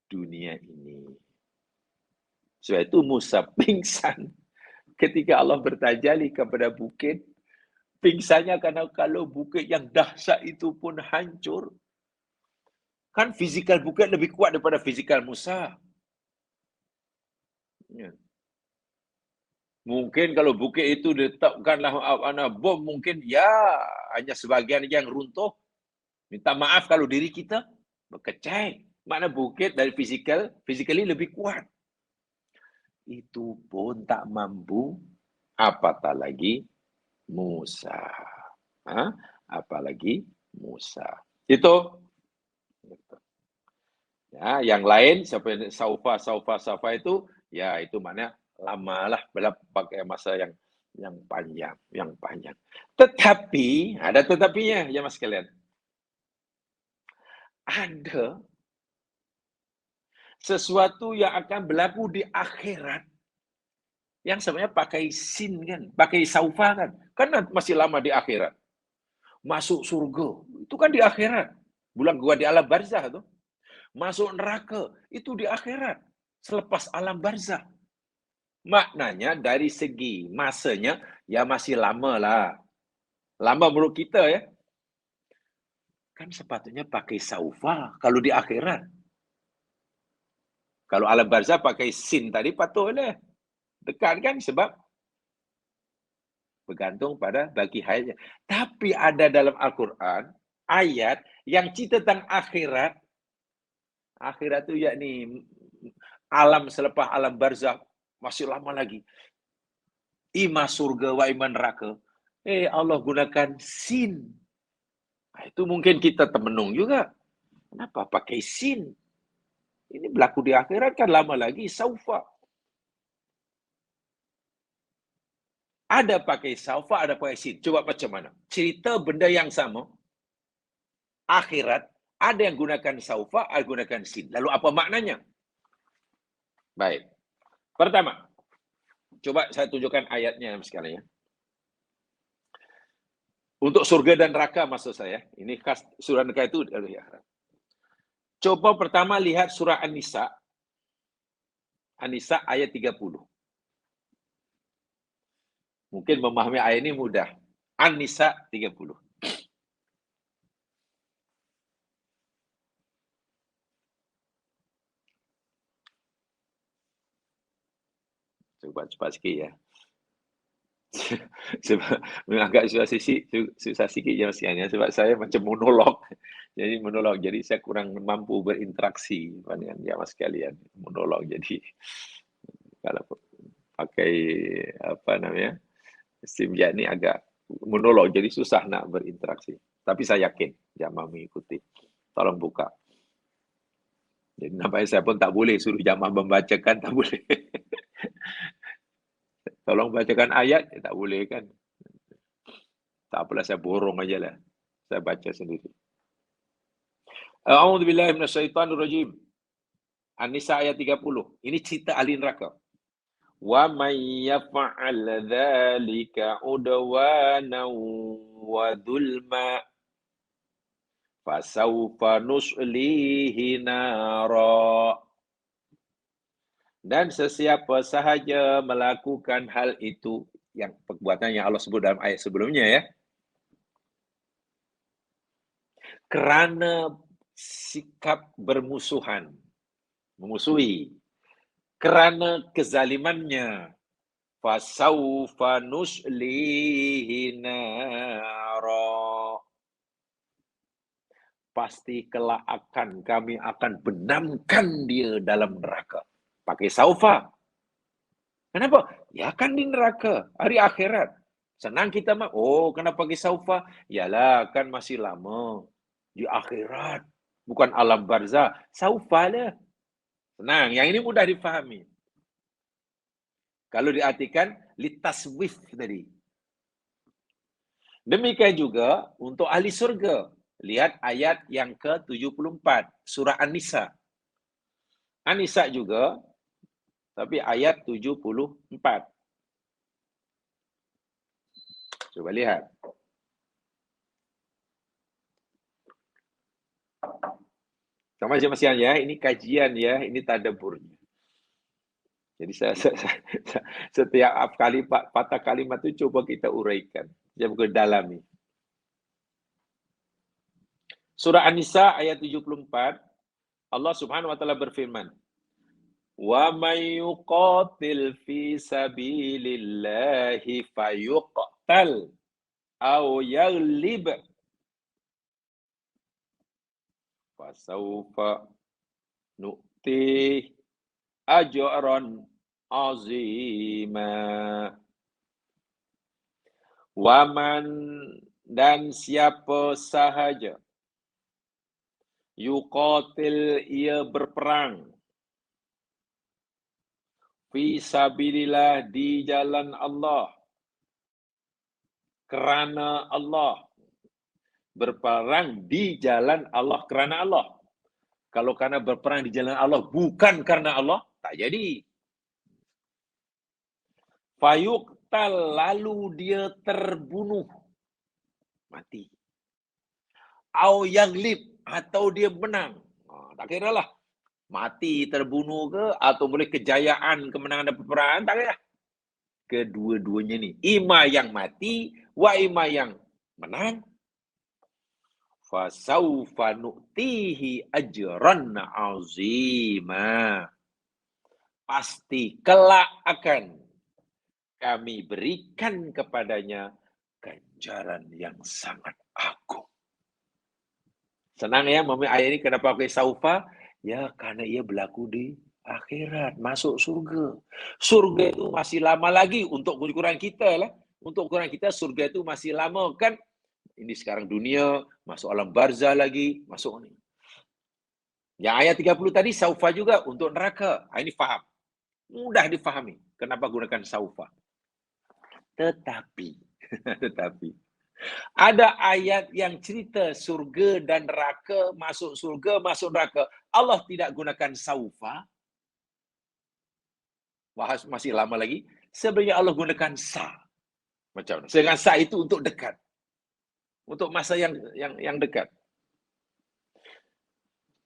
dunia ini. Sebab itu Musa pingsan ketika Allah bertajali kepada bukit. Pingsannya karena kalau bukit yang dahsyat itu pun hancur. Kan fizikal bukit lebih kuat daripada fizikal Musa. Ya. Mungkin kalau bukit itu diletakkanlah bom, mungkin ya hanya sebagian yang runtuh. Minta maaf kalau diri kita berkecai. Makna bukit dari physically lebih kuat. Itu pun tak mampu, apatah lagi Musa. Apalagi Musa. Itu. Ya, yang lain seperti saufa itu, ya itu maknanya lamalah, pakai masa yang panjang. Tetapi, ada tetapinya ya Mas kalian. Ada sesuatu yang akan berlaku di akhirat yang sebenarnya pakai sin kan, pakai saufa kan. Kan masih lama di akhirat. Masuk surga, itu kan di akhirat. Bulan gua di alam barzah tuh. Masuk neraka, itu di akhirat. Selepas alam barzah. Maknanya dari segi masanya, ya masih lama lah. Lama menurut kita ya. Kan sepatutnya pakai saufa kalau di akhirat. Kalau alam barzah pakai sin tadi patutlah. Dekat kan sebab bergantung pada bagi hayatnya. Tapi ada dalam Al-Quran ayat yang cerita tentang akhirat. Akhirat itu yakni alam selepas alam barzakh masih lama lagi. Ima surga wa ima neraka. Allah gunakan sin. Nah, itu mungkin kita termenung juga. Kenapa pakai sin? Ini berlaku di akhirat kan lama lagi. Saufa. Ada pakai saufa, ada pakai sin. Coba macam mana? Cerita benda yang sama. Akhirat. Ada yang gunakan saufa, ada yang gunakan sin. Lalu apa maknanya? Baik. Pertama. Coba saya tunjukkan ayatnya sekali ya. Untuk surga dan neraka maksud saya. Ini khas surah neraka itu. Coba pertama lihat surah An-Nisa. An-Nisa ayat 30. Mungkin memahami ayat ini mudah. An-Nisa 30. Coba cepat sikit ya. Sebab agak susah sikit je mestinya sebab saya macam monolog. Jadi monolog. Jadi saya kurang mampu berinteraksi dengan jamaah sekalian. Monolog jadi kalau pakai apa namanya? Simja ni agak monolog jadi susah nak berinteraksi. Tapi saya yakin jamaah mengikuti. Tolong buka. Jadi nampaknya saya pun tak boleh suruh jamaah membacakan, tak boleh. Tolong bacakan ayat, tak boleh kan. Tak apalah, saya borong aja lah. Saya baca sendiri. A'udzubillahi minasyaitonirrajim. An-Nisa ayat 30. Ini cerita ahli neraka. Wa may yaf'al dzalika udwanan wa dzulma fasawfa nuslihi nara. Dan sesiapa sahaja melakukan hal itu, yang perbuatan yang Allah sebut dalam ayat sebelumnya ya, kerana sikap bermusuhan, memusuhi, kerana kezalimannya, fasaufa nuslihi nara. Pasti kelak kami akan benamkan dia dalam neraka. Pakai saufa. Kenapa? Ya kan di neraka, hari akhirat. Senang kita mah. Oh, kenapa pakai saufa? Yalah, kan masih lama. Di akhirat. Bukan alam barzah. Saufa lah. Senang. Yang ini mudah difahami. Kalau diartikan, litaswif tadi. Demikian juga untuk ahli surga. Lihat ayat yang ke-74. Surah An-Nisa. An-Nisa juga. Tapi ayat 74. Coba lihat. Sama masing-masing ya, ini kajian ya, ini tadaburnya. Jadi setiap kali patah kalimat itu coba kita uraikan. Coba kita dalami. Surah An-Nisa ayat 74, Allah Subhanahu wa taala berfirman, "Wa may yuqatil fi sabilillahi fayuqtal aw yaghlib fasawfa nu'ti ajran azima. Waman dan siapa sahaja yuqatil ia berperang fi sabilillah di jalan Allah, kerana Allah. Berperang di jalan Allah kerana Allah. Kalau kerana berperang di jalan Allah bukan karena Allah, tak jadi. Fayuqtal, lalu dia terbunuh, mati. Au yaglib, atau dia menang. Tak kira lah. Mati, terbunuh ke, atau boleh kejayaan, kemenangan dan peperangan, tak kira. Kedua-duanya ni. Ima yang mati, wa ima yang menang. Fasaufa nu'tihi ajran azima. Pasti kelak akan kami berikan kepadanya ganjaran yang sangat agung. Senang ya memahami ayat ini, kenapa pakai saufa? Ya, karena ia berlaku di akhirat, masuk surga. Surga itu masih lama lagi untuk ukuran kita lah. Untuk ukuran kita, surga itu masih lama kan. Ini sekarang dunia, masuk alam barzah lagi, masuk ni. Yang ayat 30 tadi, saufa juga untuk neraka. Ini faham. Mudah difahami. Kenapa gunakan saufa? Tetapi, ada ayat yang cerita surga dan neraka, masuk surga, masuk neraka. Allah tidak gunakan saufa. Bahas masih lama lagi. Sebenarnya Allah gunakan sa. Macam mana? Sedangkan sa itu untuk dekat. Untuk masa yang dekat.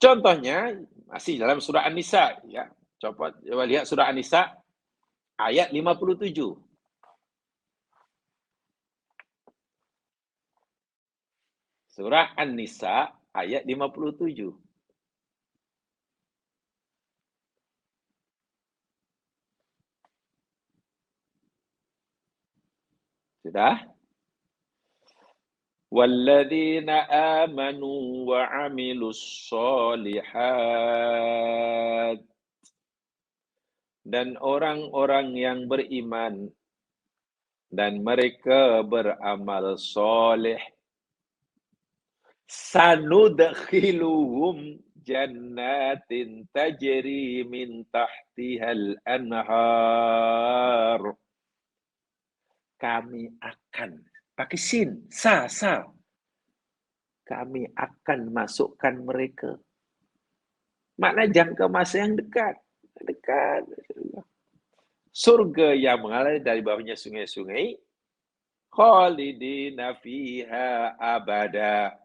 Contohnya, masih dalam surah An-Nisa. Ya. Coba lihat surah An-Nisa, ayat 57. Surah An-Nisa ayat 57. Sudah? Walladzina amanu wa 'amilus shalihat. Dan orang-orang yang beriman dan mereka beramal soleh. Sanudkhiluhum jannatin tajri min tahtihal anhar. Kami akan, pakai sin, sa. Kami akan masukkan mereka. Makna jangka masa yang dekat. Surga yang mengalir dari bawahnya sungai-sungai. Khalidina fiha abada.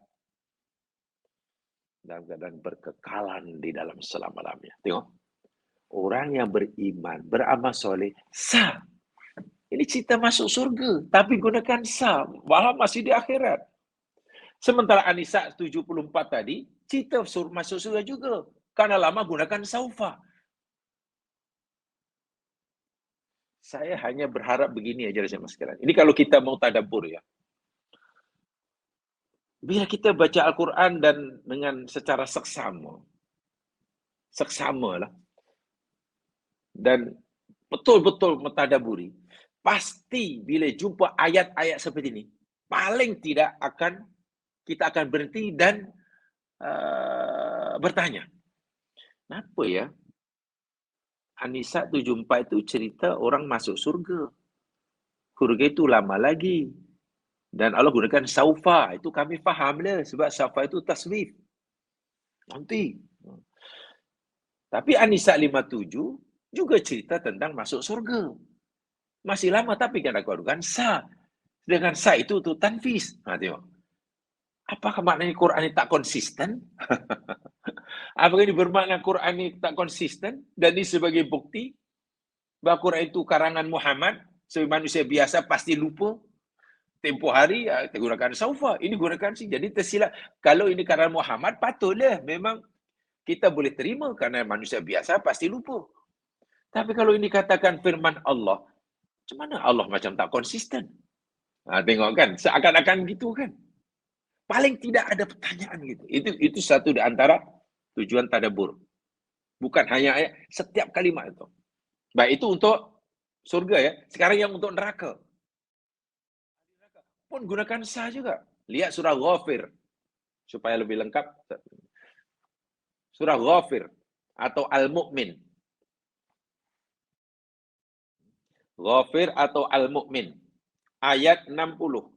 Dalam keadaan berkekalan di dalam selama-lamanya. Tengok. Orang yang beriman, beramal soleh, sa. Ini cerita masuk surga. Tapi gunakan sa. Walau masih di akhirat. Sementara An-Nisa 74 tadi, cerita masuk surga juga. Karena lama gunakan saufa. Saya hanya berharap begini aja mas sekalian. Ini kalau kita mau tadabbur ya. Bila kita baca Al-Quran dan dengan secara seksama lah, dan betul-betul mentadaburi, pasti bila jumpa ayat-ayat seperti ini, paling tidak kita akan berhenti dan bertanya, kenapa ya An-Nisa 74 itu cerita orang masuk surga. Surga itu lama lagi. Dan Allah gunakan saufa. Itu kami faham lah. Sebab saufa itu taswif. Nanti. Tapi An-Nisa 57 juga cerita tentang masuk surga. Masih lama tapi kan aku adukan sa. Sedangkan sa itu tanfis. Tengok. Apakah maknanya Quran ini tak konsisten? Apakah ini bermakna Quran ini tak konsisten? Dan ini sebagai bukti bahawa Quran itu karangan Muhammad. Sebagai manusia biasa pasti lupa. Tempoh hari kita gunakan saufa. Ini gunakan si. Jadi tersilap. Kalau ini karangan Muhammad, patutlah. Memang kita boleh terima kerana manusia biasa pasti lupa. Tapi kalau ini katakan firman Allah, macam mana Allah macam tak konsisten? Tengok kan, seakan-akan gitu kan. Paling tidak ada pertanyaan gitu. Itu satu di antara tujuan tadabbur. Bukan hanya ayat, setiap kalimat itu. Baik, itu untuk surga ya. Sekarang yang untuk neraka. Pun gunakan sa juga. Lihat surah Ghafir. Supaya lebih lengkap. Surah Ghafir. Atau Al-Mu'min. Ghafir atau Al-Mu'min. Ayat 60.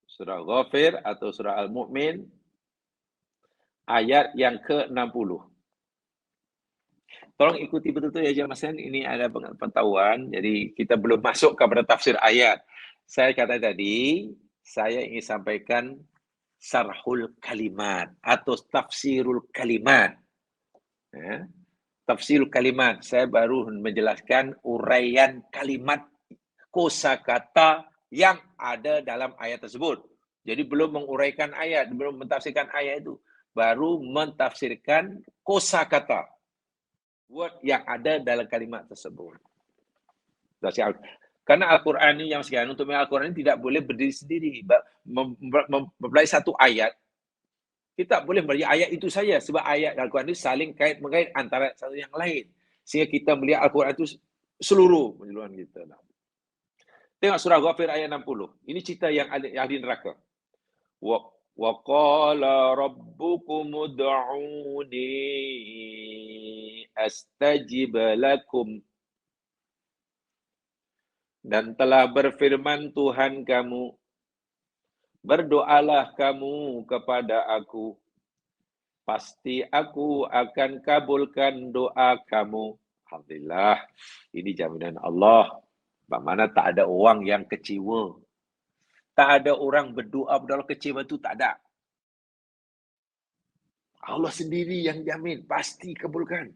Surah Ghafir atau surah Al-Mu'min. Ayat yang ke-60. Tolong ikuti betul-betul ya Mas. Ini ada pengetahuan. Jadi kita belum masuk kepada tafsir ayat. Saya kata tadi, saya ingin sampaikan sarhul kalimat atau tafsirul kalimat. Ya. Tafsirul kalimat. Saya baru menjelaskan uraian kalimat kosakata yang ada dalam ayat tersebut. Jadi belum menguraikan ayat, belum mentafsirkan ayat itu. Baru mentafsirkan kosakata. Word yang ada dalam kalimat tersebut. Karena Al-Quran ini yang sekian, untuk Al-Quran ini tidak boleh berdiri sendiri. Mempelajari satu ayat, kita boleh melihat ayat itu saja. Sebab ayat Al-Quran ini saling kait-mengait antara satu yang lain. Sehingga kita melihat Al-Quran itu seluruh penjelasan kita. Tengok surah Ghafir ayat 60. Ini cerita yang ahli neraka. Wa qala rabbukum ud'uni astajib lakum. Dan telah berfirman Tuhan kamu, berdoalah kamu kepada aku, pasti aku akan kabulkan doa kamu. Alhamdulillah, ini jaminan Allah. Bagaimana tak ada orang yang kecewa. Tak ada orang berdoa berdoa kecewa itu tak ada. Allah sendiri yang jamin, pasti kabulkan.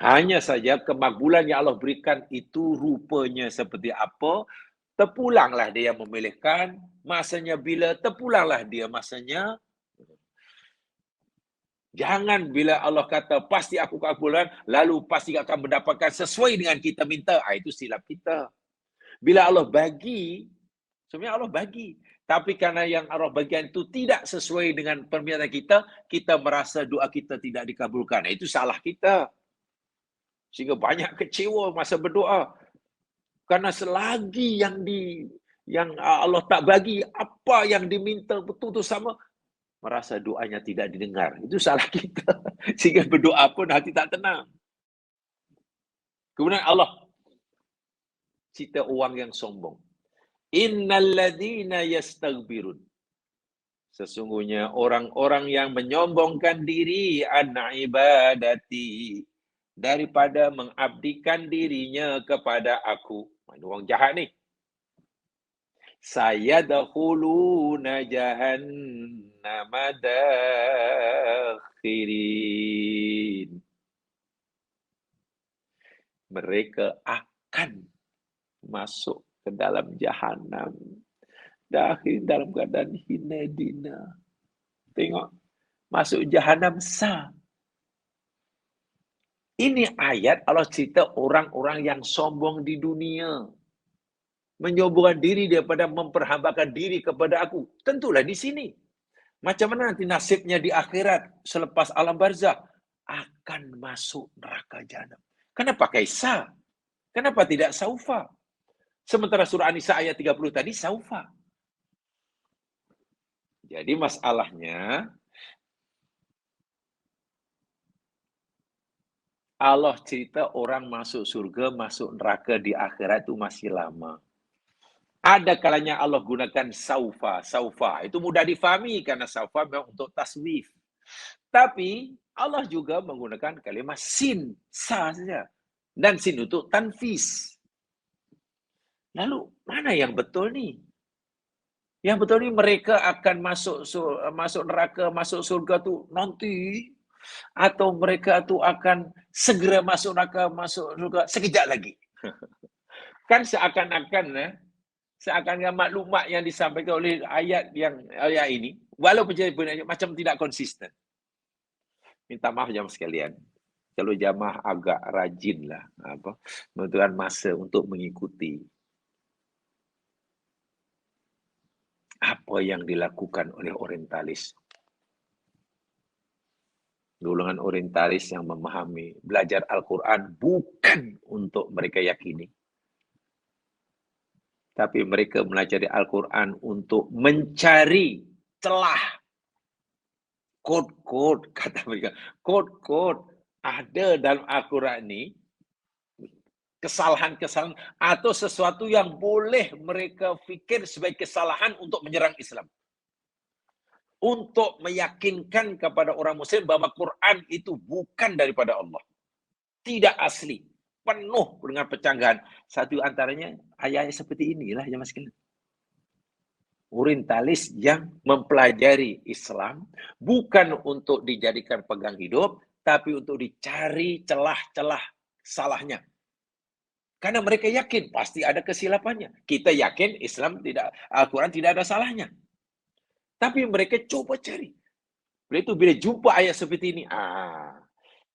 Hanya saja kemakbulan yang Allah berikan itu rupanya seperti apa, terpulanglah dia memilihkan, masanya bila terpulanglah dia masanya. Jangan bila Allah kata pasti aku kabulkan, lalu pasti akan mendapatkan sesuai dengan kita minta. Itu silap kita. Bila Allah bagi, sebenarnya Allah bagi. Tapi karena yang Allah bagian itu tidak sesuai dengan permintaan kita, kita merasa doa kita tidak dikabulkan. Itu salah kita. Sehingga banyak kecewa masa berdoa. Karena selagi yang Allah tak bagi, apa yang diminta betul-betul sama, merasa doanya tidak didengar. Itu salah kita. Sehingga berdoa pun hati tak tenang. Kemudian Allah cerita orang yang sombong. Innal ladzina yastaghfirun. Sesungguhnya orang-orang yang menyombongkan diri an ibadati, daripada mengabdikan dirinya kepada aku. Ini orang jahat ni. Sayadkhuluna jahannama dakhirin. Mereka akan masuk ke dalam jahanam. Dakhil dalam keadaan hina dina. Tengok. Masuk jahanam sah. Ini ayat Allah cerita orang-orang yang sombong di dunia. Menyombongkan diri daripada memperhambakan diri kepada aku. Tentulah di sini. Macam mana nanti nasibnya di akhirat selepas alam barzah? Akan masuk neraka jahanam. Kenapa pakai sa? Kenapa tidak saufa? Sementara surah An-Nisa ayat 30 tadi saufa. Jadi masalahnya, Allah cerita orang masuk surga, masuk neraka di akhirat itu masih lama. Ada kalanya Allah gunakan saufa. Saufa itu mudah difahami karena saufa memang untuk taswif. Tapi Allah juga menggunakan kalimat sin, sa saja. Dan sin untuk tanfis. Lalu mana yang betul ni? Yang betul ni mereka akan masuk neraka, masuk surga tu nanti, atau mereka tu akan segera masuk neraka, masuk surga sekejap lagi. Kan seakan-akan maklumat yang disampaikan oleh ayat ini, walaupun jadi macam tidak konsisten. Minta maaf jamaah sekalian. Kalau jamaah agak rajinlah menentukan masa untuk mengikuti apa yang dilakukan oleh orientalis. Golongan orientalis yang memahami belajar Al-Quran bukan untuk mereka yakini. Tapi mereka belajar Al-Quran untuk mencari celah. Kod-kod, kata mereka. Kod-kod ada dalam Al-Quran ini, kesalahan-kesalahan atau sesuatu yang boleh mereka fikir sebagai kesalahan untuk menyerang Islam. Untuk meyakinkan kepada orang Muslim bahwa Quran itu bukan daripada Allah. Tidak asli. Penuh dengan pencanggahan. Satu antaranya ayat seperti inilah ya Mas Kelly. Orientalis yang mempelajari Islam bukan untuk dijadikan pegang hidup, tapi untuk dicari celah-celah salahnya. Karena mereka yakin pasti ada kesilapannya. Kita yakin Islam tidak, Al-Quran tidak ada salahnya. Tapi mereka coba cari. Bila jumpa ayat seperti ini,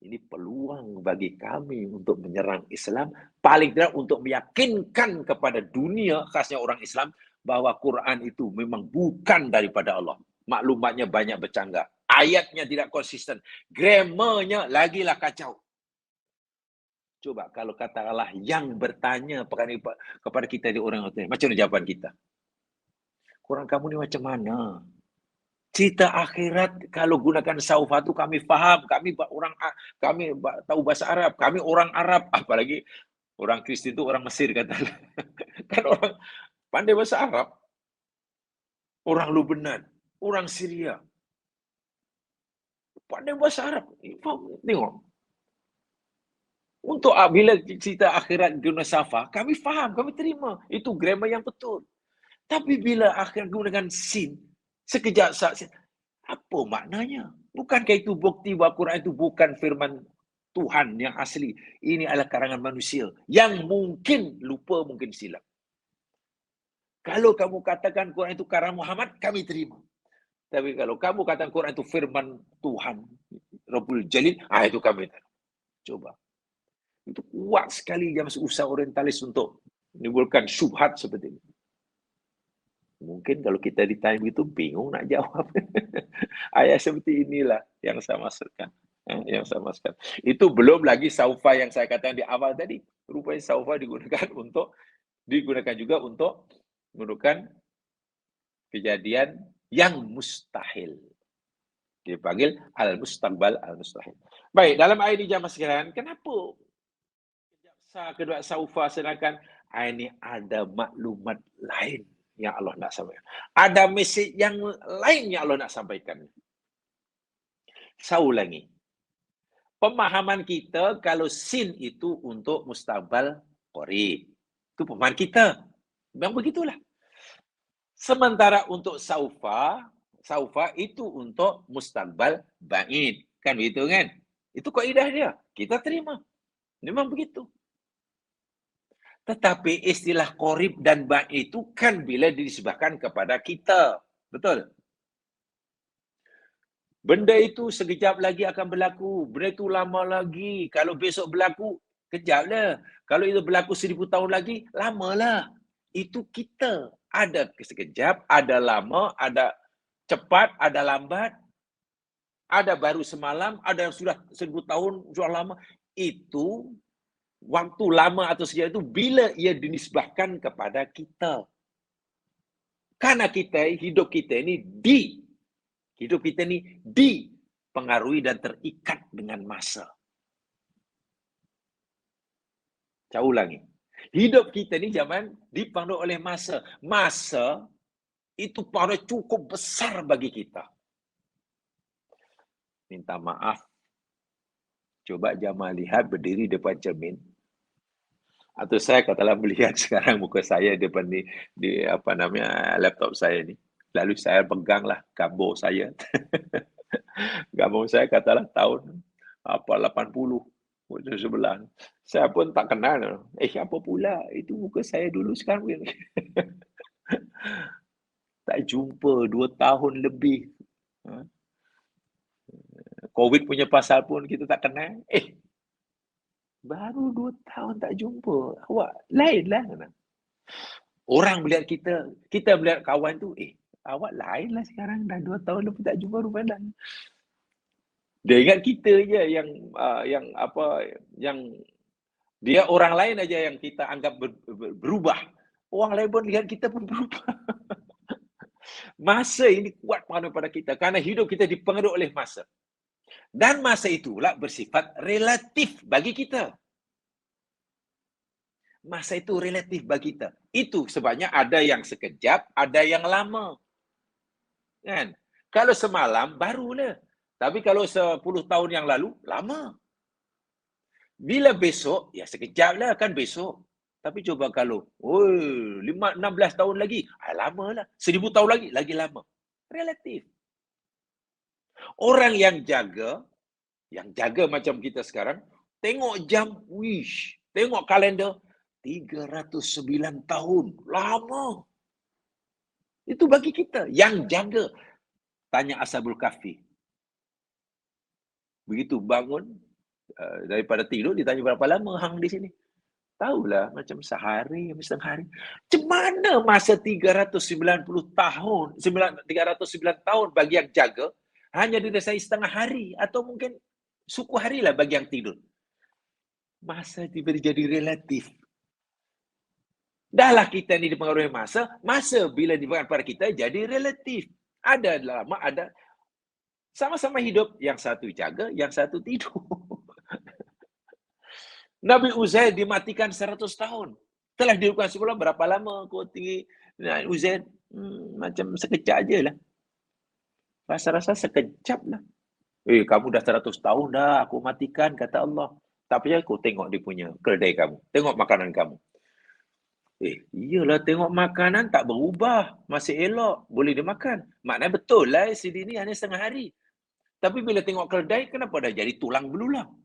ini peluang bagi kami untuk menyerang Islam, paling tidak untuk meyakinkan kepada dunia, khasnya orang Islam, bahwa Quran itu memang bukan daripada Allah. Maklumatnya banyak bercanggah. Ayatnya tidak konsisten. Grammarnya lagilah kacau. Coba kalau katakanlah yang bertanya kepada kita di orang itu, macam mana jawaban kita? Quran kamu ni macam mana? Cerita akhirat kalau gunakan saufa tu kami faham, kami tahu bahasa Arab, kami orang Arab, apalagi orang Kristen itu orang Mesir kata. Kan orang pandai bahasa Arab. Orang Lebanon, orang Syria. Pandai bahasa Arab. Tengok. Untuk bila cerita akhirat guna safa, kami faham, kami terima. Itu grammar yang betul. Tapi bila akhirat gunakan sin, sekejap saat, apa maknanya? Bukankah itu bukti bahawa Quran itu bukan firman Tuhan yang asli? Ini adalah karangan manusia yang mungkin lupa, mungkin silap. Kalau kamu katakan Quran itu karangan Muhammad, kami terima. Tapi kalau kamu katakan Quran itu firman Tuhan, Rabbul Jalil, itu kami terima. Coba. Itu kuat sekali yang usaha orientalis untuk menimbulkan syubhat seperti ini. Mungkin kalau kita ditanya begitu, bingung nak jawab. Ayat seperti inilah yang saya maksudkan. Yang saya maksudkan. Itu belum lagi saufa yang saya katakan di awal tadi. Rupanya saufa digunakan juga untuk menunjukkan kejadian yang mustahil. Dipanggil al-mustaqbal al-mustahil. Baik, dalam ayat ini jamaah sekalian, kenapa kedua saufa sedangkan ini ada maklumat lain yang Allah nak sampaikan. Ada mesej yang lain yang Allah nak sampaikan. Saya ulangi. Pemahaman kita kalau sin itu untuk mustaqbal qarib. Itu pemahaman kita. Memang begitulah. Sementara untuk saufa itu untuk mustaqbal ba'id. Kan begitu kan? Itu kaidah dia. Kita terima. Memang begitu. Tetapi istilah qarib dan ba'id itu kan bila dinisbahkan kepada kita. Betul? Benda itu sekejap lagi akan berlaku. Benda itu lama lagi. Kalau besok berlaku, kejaplah. Kalau itu berlaku 1000 tahun lagi, lamalah. Itu kita. Ada sekejap, ada lama, ada cepat, ada lambat. Ada baru semalam, ada yang sudah 1000 tahun, sudah lama. Itu waktu lama atau sejarah itu bila ia dinisbahkan kepada kita. Karena hidup kita ini dipengaruhi dan terikat dengan masa. Saya ulangi. Hidup kita ini zaman dipengaruhi oleh masa. Masa itu pada cukup besar bagi kita. Minta maaf. Coba jamaah lihat berdiri depan cermin. Atau saya katalah melihat sekarang muka saya depan di laptop saya ni. Lalu saya peganglah gambar saya. Gambar saya katalah tahun 80 sebelah. Saya pun tak kenal. Apa pula? Itu muka saya dulu sekarang. Tak jumpa 2 tahun lebih. COVID punya pasal pun kita tak kenal. Baru 2 tahun tak jumpa. Awak lainlah. Orang melihat kita melihat kawan tu, awak lainlah sekarang. Dah 2 tahun lebih tak jumpa rupanya. Dia ingat kita je yang apa, yang dia orang lain aja yang kita anggap berubah. Orang lain pun lihat kita pun berubah. Masa ini kuat pengaruh pada kita karena hidup kita dipengaruhi oleh masa. Dan masa itulah bersifat relatif bagi kita. Masa itu relatif bagi kita. Itu sebabnya ada yang sekejap, ada yang lama. Kan? Kalau semalam, barulah. Tapi kalau 10 tahun yang lalu, lama. Bila besok, ya sekejap lah kan besok. Tapi coba kalau, 16 tahun lagi, lama lah. 1000 tahun lagi lama. Relatif. Orang yang jaga macam kita sekarang, tengok jam, wish, tengok kalender, 309 tahun. Lama. Itu bagi kita. Yang jaga. Tanya Ashabul Kahfi. Begitu bangun, daripada tidur, ditanya berapa lama hang di sini. Tahulah, macam sehari, setengah hari. Macam mana masa 390 tahun, 309 tahun bagi yang jaga, hanya dirasai setengah hari, atau mungkin suku hari lah bagi yang tidur. Masa tiba-tiba jadi relatif. Dahlah kita ni dipengaruhi masa bila dipengaruhi pada kita jadi relatif. Ada lama, ada sama-sama hidup, yang satu jaga, yang satu tidur. Nabi Uzair dimatikan 100 tahun. Telah dihidupkan semula berapa lama kau tinggi Uzair? Macam sekejap je lah. Rasa-rasa sekejap lah. Kamu dah 100 tahun dah aku matikan, kata Allah. Tapi aku tengok dia punya keledai kamu. Tengok makanan kamu. Iyalah, tengok makanan tak berubah. Masih elok. Boleh dimakan. Maknanya betul lah CD ni hanya setengah hari. Tapi bila tengok keledai, kenapa dah jadi tulang belulang?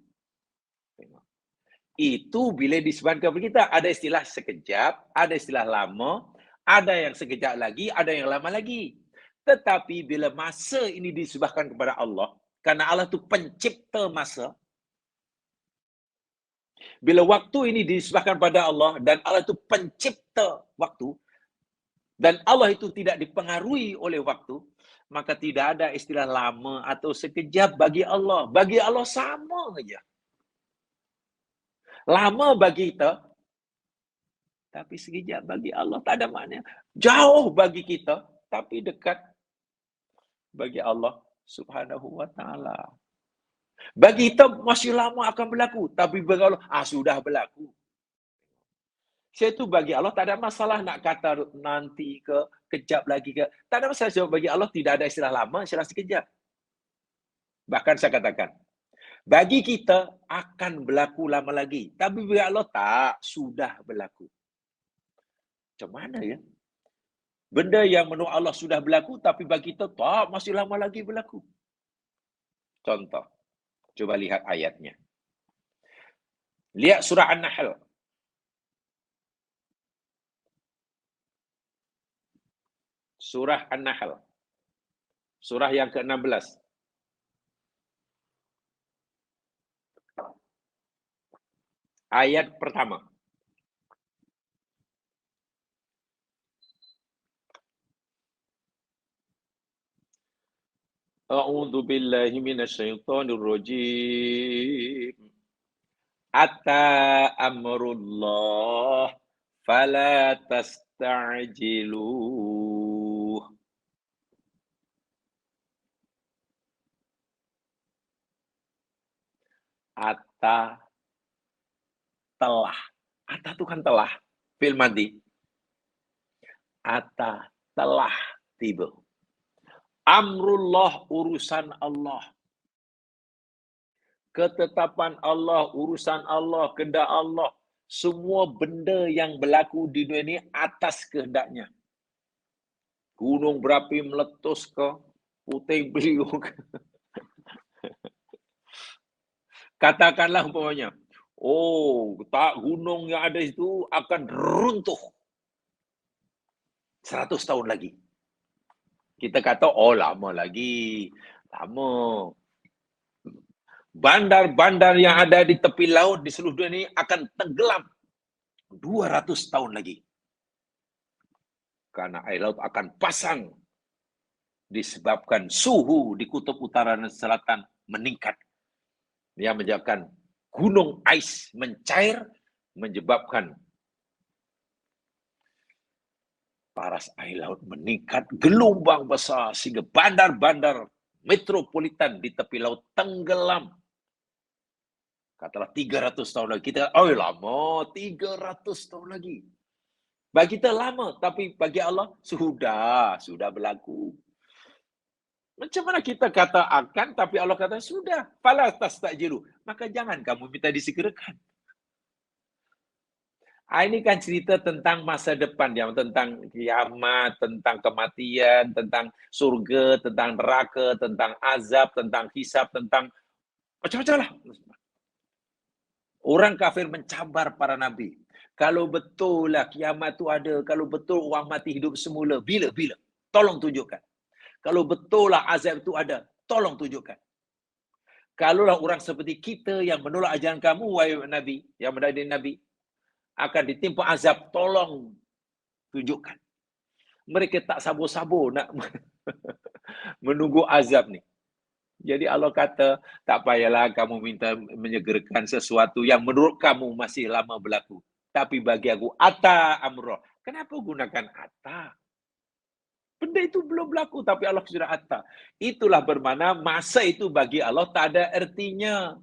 Itu bila disebutkan kepada kita. Ada istilah sekejap, ada istilah lama, ada yang sekejap lagi, ada yang lama lagi. Tetapi bila masa ini disebutkan kepada Allah, karena Allah itu pencipta masa, bila waktu ini disebutkan pada Allah, dan Allah itu pencipta waktu, dan Allah itu tidak dipengaruhi oleh waktu, maka tidak ada istilah lama atau sekejap bagi Allah. Bagi Allah sama saja. Lama bagi kita, tapi sekejap bagi Allah tak ada makna. Jauh bagi kita, tapi dekat bagi Allah Subhanahu wa taala. Bagi kita masih lama akan berlaku, tapi bagi Allah sudah berlaku. Itu bagi Allah tak ada masalah nak kata nanti ke, kejap lagi ke. Tak ada masalah, sebab bagi Allah tidak ada istilah lama, istilah sekejap. Bahkan saya katakan, bagi kita akan berlaku lama lagi. Tapi bagi Allah tak, sudah berlaku. Macam mana ya? Benda yang menurut Allah sudah berlaku, tapi bagi kita tak, masih lama lagi berlaku. Contoh, coba lihat ayatnya. Lihat surah An-Nahl. Surah An-Nahl. Surah yang ke-16. Ayat pertama. A'udzu billahi minasyaitonir rajim. Ata amrullah fala tasta'jiluh. Ata, telah. Ata itu kan telah. Fi'il madhi. Ata, telah tiba. Amrullah, urusan Allah. Ketetapan Allah, urusan Allah, kehendak Allah. Semua benda yang berlaku di dunia ini atas kehendaknya. Gunung berapi meletus ke, puting beliung ke. Katakanlah umpamanya, tak gunung yang ada itu akan runtuh 100 tahun lagi. Kita kata, lama lagi. Lama. Bandar-bandar yang ada di tepi laut di seluruh dunia ini akan tenggelam 200 tahun lagi. Karena air laut akan pasang disebabkan suhu di kutub utara dan selatan meningkat. Yang menyebabkan gunung ais mencair, menyebabkan paras air laut meningkat, gelombang besar, sehingga bandar-bandar metropolitan di tepi laut tenggelam. Katalah 300 tahun lagi. Kita, oh lama, 300 tahun lagi. Bagi kita lama, tapi bagi Allah sudah berlaku. Macam mana kita kata akan, tapi Allah kata sudah. Fala tastajilu. Maka jangan kamu minta disegerakan. Ini kan cerita tentang masa depan, ya, tentang kiamat, tentang kematian, tentang surga, tentang neraka, tentang azab, tentang hisab, tentang macam-macam lah. Orang kafir mencabar para nabi. Kalau betul lah kiamat tu ada, kalau betul orang mati hidup semula, bila? Tolong tunjukkan. Kalau betul lah azab tu ada, tolong tunjukkan. Kalaulah orang seperti kita yang menolak ajaran kamu, wahai Nabi, yang menjadi Nabi, akan ditimpa azab, tolong tunjukkan. Mereka tak sabar-sabar nak menunggu azab ni. Jadi Allah kata, tak payahlah kamu minta menyegerakan sesuatu yang menurut kamu masih lama berlaku. Tapi bagi aku, ata amroh. Kenapa gunakan ata? Benda itu belum berlaku, tapi Allah sudah ata. Itulah bermakna masa itu bagi Allah tak ada artinya.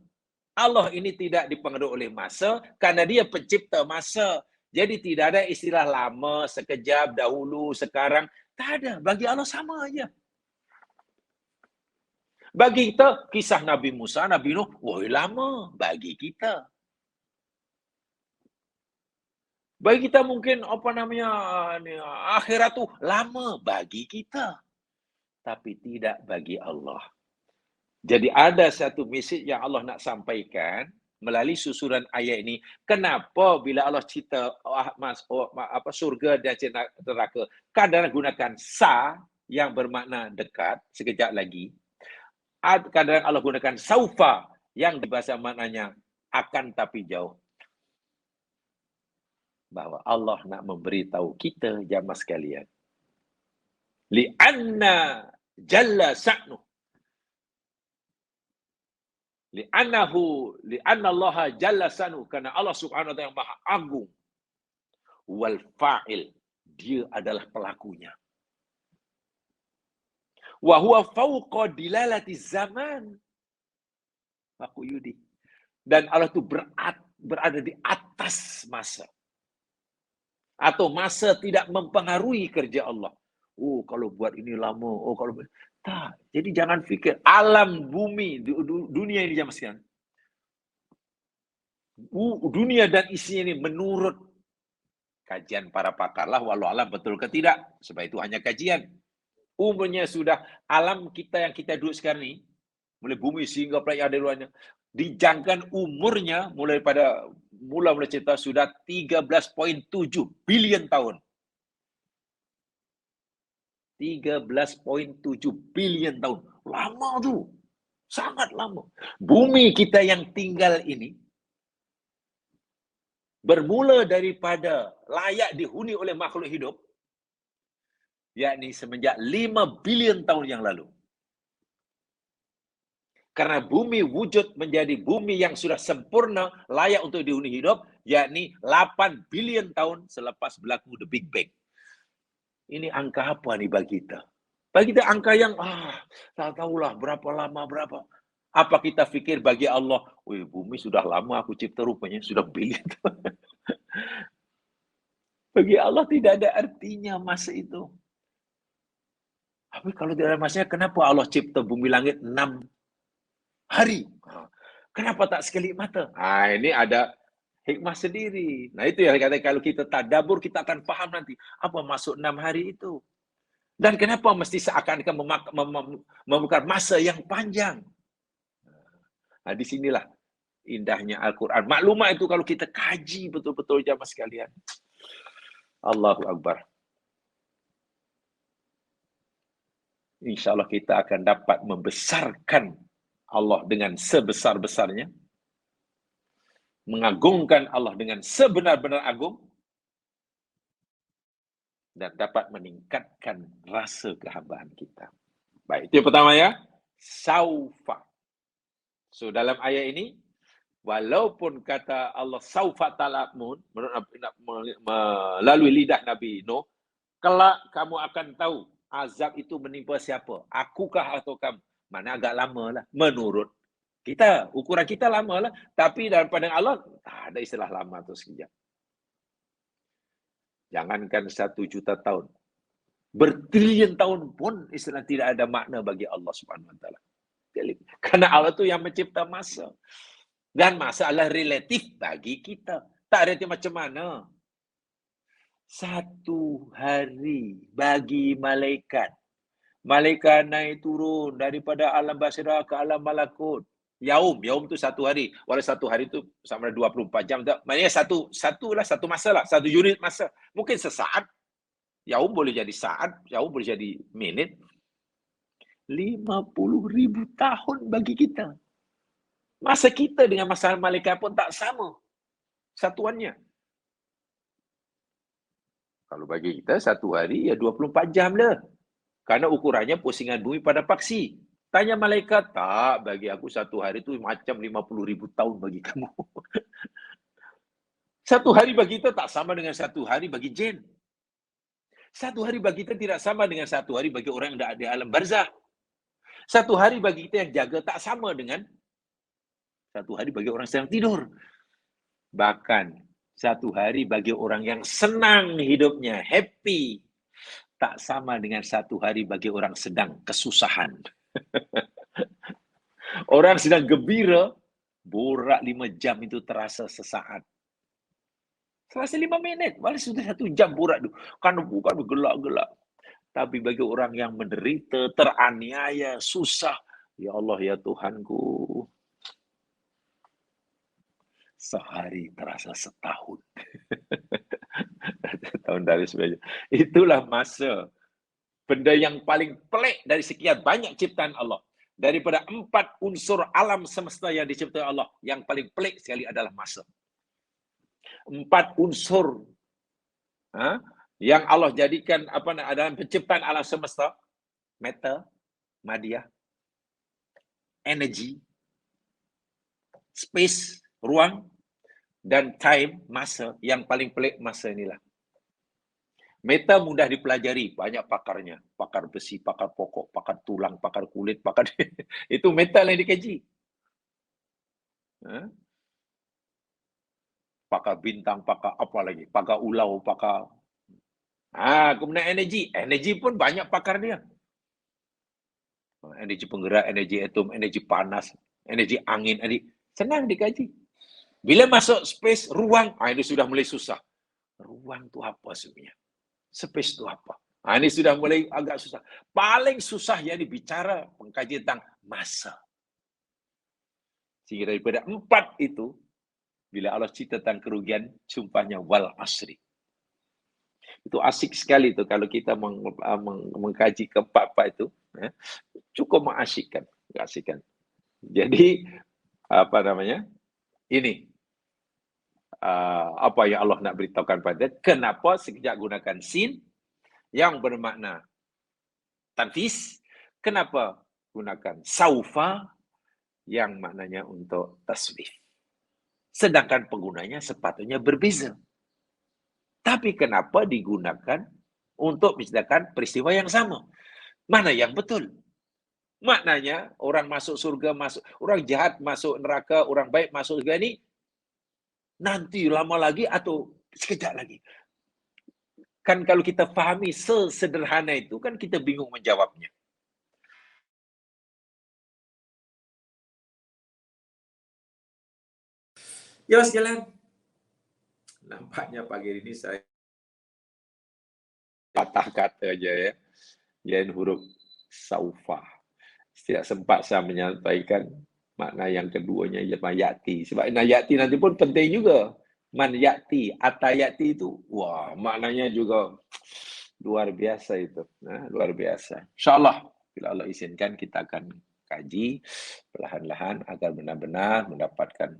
Allah ini tidak dipengaruhi oleh masa karena dia pencipta masa. Jadi tidak ada istilah lama, sekejap, dahulu, sekarang. Tak ada. Bagi Allah sama aja. Bagi kita, kisah Nabi Musa, Nabi Nuh, woi lama. Bagi kita. Bagi kita mungkin, akhirat tu lama. Bagi kita. Tapi tidak bagi Allah. Jadi ada satu mesej yang Allah nak sampaikan melalui susunan ayat ini. Kenapa bila Allah cerita surga dan neraka, kadang gunakan sa yang bermakna dekat, sekejap lagi. Kadang Allah gunakan saufa yang di bahasa maknanya akan tapi jauh. Bahwa Allah nak memberitahu kita jamaah sekalian. Li'anna jalla sa'nuh. Li'anna Allah jalla sanu, karena Allah subhanahu wa ta'ala yang maha agung. Wal fa'il, dia adalah pelakunya. Wa huwa fauqa dilalati zaman. Aku Yudi. Dan Allah itu berada di atas masa. Atau masa tidak mempengaruhi kerja Allah. Oh, kalau buat ini lama. Oh, kalau tak. Jadi jangan fikir alam bumi, dunia ini jamaah sekalian. Dunia dan isinya ini menurut kajian para pakar lah, walau alam betul ke tidak. Sebab itu hanya kajian. Umumnya sudah alam kita yang kita duduk sekarang ni, mulai bumi sehingga planet yang ada luarnya, dijangkakan umurnya mulai cerita sudah 13.7 bilion tahun. 13.7 bilion tahun. Lama tu. Sangat lama. Bumi kita yang tinggal ini bermula daripada layak dihuni oleh makhluk hidup, yakni semenjak 5 bilion tahun yang lalu. Karena bumi wujud menjadi bumi yang sudah sempurna, layak untuk dihuni hidup, yakni 8 bilion tahun selepas berlaku The Big Bang. Ini angka apa nih bagi kita? Bagi kita angka yang, tak tahulah berapa lama, berapa. Apa kita fikir bagi Allah, bumi sudah lama aku cipta rupanya, sudah bilion tahun. Bagi Allah tidak ada artinya masa itu. Tapi kalau tidak ada masanya, kenapa Allah cipta bumi langit 6 hari? Kenapa tak sekali mata? Ini ada hikmah sendiri. Nah itu yang kata kalau kita tadabbur, kita akan faham nanti apa maksud 6 hari itu. Dan kenapa mesti seakan-akan memakan masa yang panjang. Nah di sinilah indahnya Al-Quran. Maklumat itu kalau kita kaji betul-betul jamaah sekalian. Allahu Akbar. InsyaAllah kita akan dapat membesarkan Allah dengan sebesar-besarnya. Mengagungkan Allah dengan sebenar-benar agung. Dan dapat meningkatkan rasa kehambaan kita. Baik, itu yang pertama ya. Saufa. So dalam ayat ini, walaupun kata Allah saufa ta'lamun melalui lidah Nabi Nuh, kelak kamu akan tahu azab itu menimpa siapa, akukah atau kamu. Mana agak lama lah menurut kita, ukuran kita lama lah, tapi daripada Allah tak ada istilah lama tu sekejap. Jangankan 1 juta tahun, bertrilion tahun pun istilah tidak ada makna bagi Allah Subhanahu Wa Taala. Karena Allah tu yang mencipta masa. Dan masalah relatif bagi kita. Tak reti macam mana. 1 hari bagi malaikat. Malaikat naik turun daripada alam basyarah ke alam malakut. Yaum tu 1 hari. Walau 1 hari tu sama ada 24 jam. Maknanya satu masa lah. 1 unit masa. Mungkin sesaat. Yaum boleh jadi saat. Yaum boleh jadi minit. 50,000 tahun bagi kita. Masa kita dengan masa malaikat pun tak sama satuannya. Kalau bagi kita 1 hari ya 24 jam lah. Karena ukurannya pusingan bumi pada paksi. Tanya malaikat, tak, bagi aku 1 hari tu macam 50,000 tahun bagi kamu. 1 hari bagi kita tak sama dengan 1 hari bagi jin. 1 hari bagi kita tidak sama dengan 1 hari bagi orang yang ada di alam barzah. 1 hari bagi kita yang jaga tak sama dengan 1 hari bagi orang sedang tidur. Bahkan 1 hari bagi orang yang senang hidupnya, happy, tak sama dengan 1 hari bagi orang sedang kesusahan. Orang sedang gembira, borak 5 jam itu terasa sesaat. Terasa 5 minit, malah sudah 1 jam borak tu. Kan bukan gelak-gelak. Tapi bagi orang yang menderita, teraniaya, susah, ya Allah, ya Tuhanku, sehari terasa setahun. Tahun dari sebagainya. Itulah masa. Benda yang paling pelik dari sekian banyak ciptaan Allah. Daripada 4 unsur alam semesta yang diciptakan Allah, yang paling pelik sekali adalah masa. 4 unsur yang Allah jadikan dalam penciptaan alam semesta: matter, madya, energy, space, ruang, dan time, masa. Yang paling pelik masa inilah. Meta mudah dipelajari, banyak pakarnya. Pakar besi, pakar pokok, pakar tulang, pakar kulit, pakar itu metal yang dikaji. Pakar bintang, pakar apa lagi? Pakar ulau, pakar. Kemudian energi. Energi pun banyak pakar dia. Energi penggerak, energi atom, energi panas, energi angin, senang dikaji. Bila masuk space, ruang, ini sudah mulai susah. Ruang tu apa sebenarnya? Space tu apa? Ini sudah mulai agak susah. Paling susah yang dibicara pengkajian tentang masa. Sehingga daripada 4 itu, bila Allah cerita tentang kerugian, sumpahnya wal asri. Itu asik sekali tu kalau kita mengkaji ke-4 itu, cukup mengasyikkan. Jadi ini apa yang Allah nak beritahukan pada. Kenapa sekejap gunakan sin yang bermakna tanfis? Kenapa gunakan saufa yang maknanya untuk taswif? Sedangkan penggunanya sepatutnya berbeza. Tapi kenapa digunakan untuk menceritakan peristiwa yang sama? Mana yang betul? Maknanya orang masuk surga, orang jahat masuk neraka, orang baik masuk surga ini nanti lama lagi atau sekejap lagi. Kan kalau kita fahami sesederhana itu, kan kita bingung menjawabnya. Ya, sekalian. Nampaknya pagi ini saya patah kata aja ya. Yang huruf saufa. Tidak sempat saya menyampaikan makna yang keduanya yati. Sebab yati nanti pun penting juga. Man yati, atayati itu, wah, maknanya juga luar biasa itu. Luar biasa. InsyaAllah, bila Allah izinkan, kita akan kaji perlahan-lahan agar benar-benar mendapatkan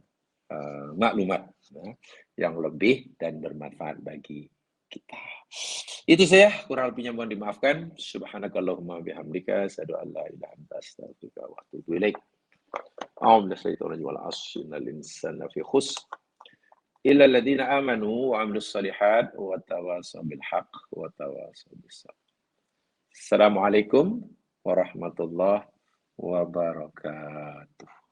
maklumat yang lebih dan bermanfaat bagi kita. Itu saya, kurang lebihnya mohon dimaafkan. Subhanakallahumma bihamdika, asyhadu an la ilaha illa anta, astaghfiruka wa atubu ilaik. A'udzu billahi minasyaitonir rajim. Wal 'asri innal insana lafi khusr illa alladziina aamanu wa 'amilus shalihaat wa tawashaw bil haqq wa tawashaw bis sabr. Assalamualaikum warahmatullahi wabarakatuh.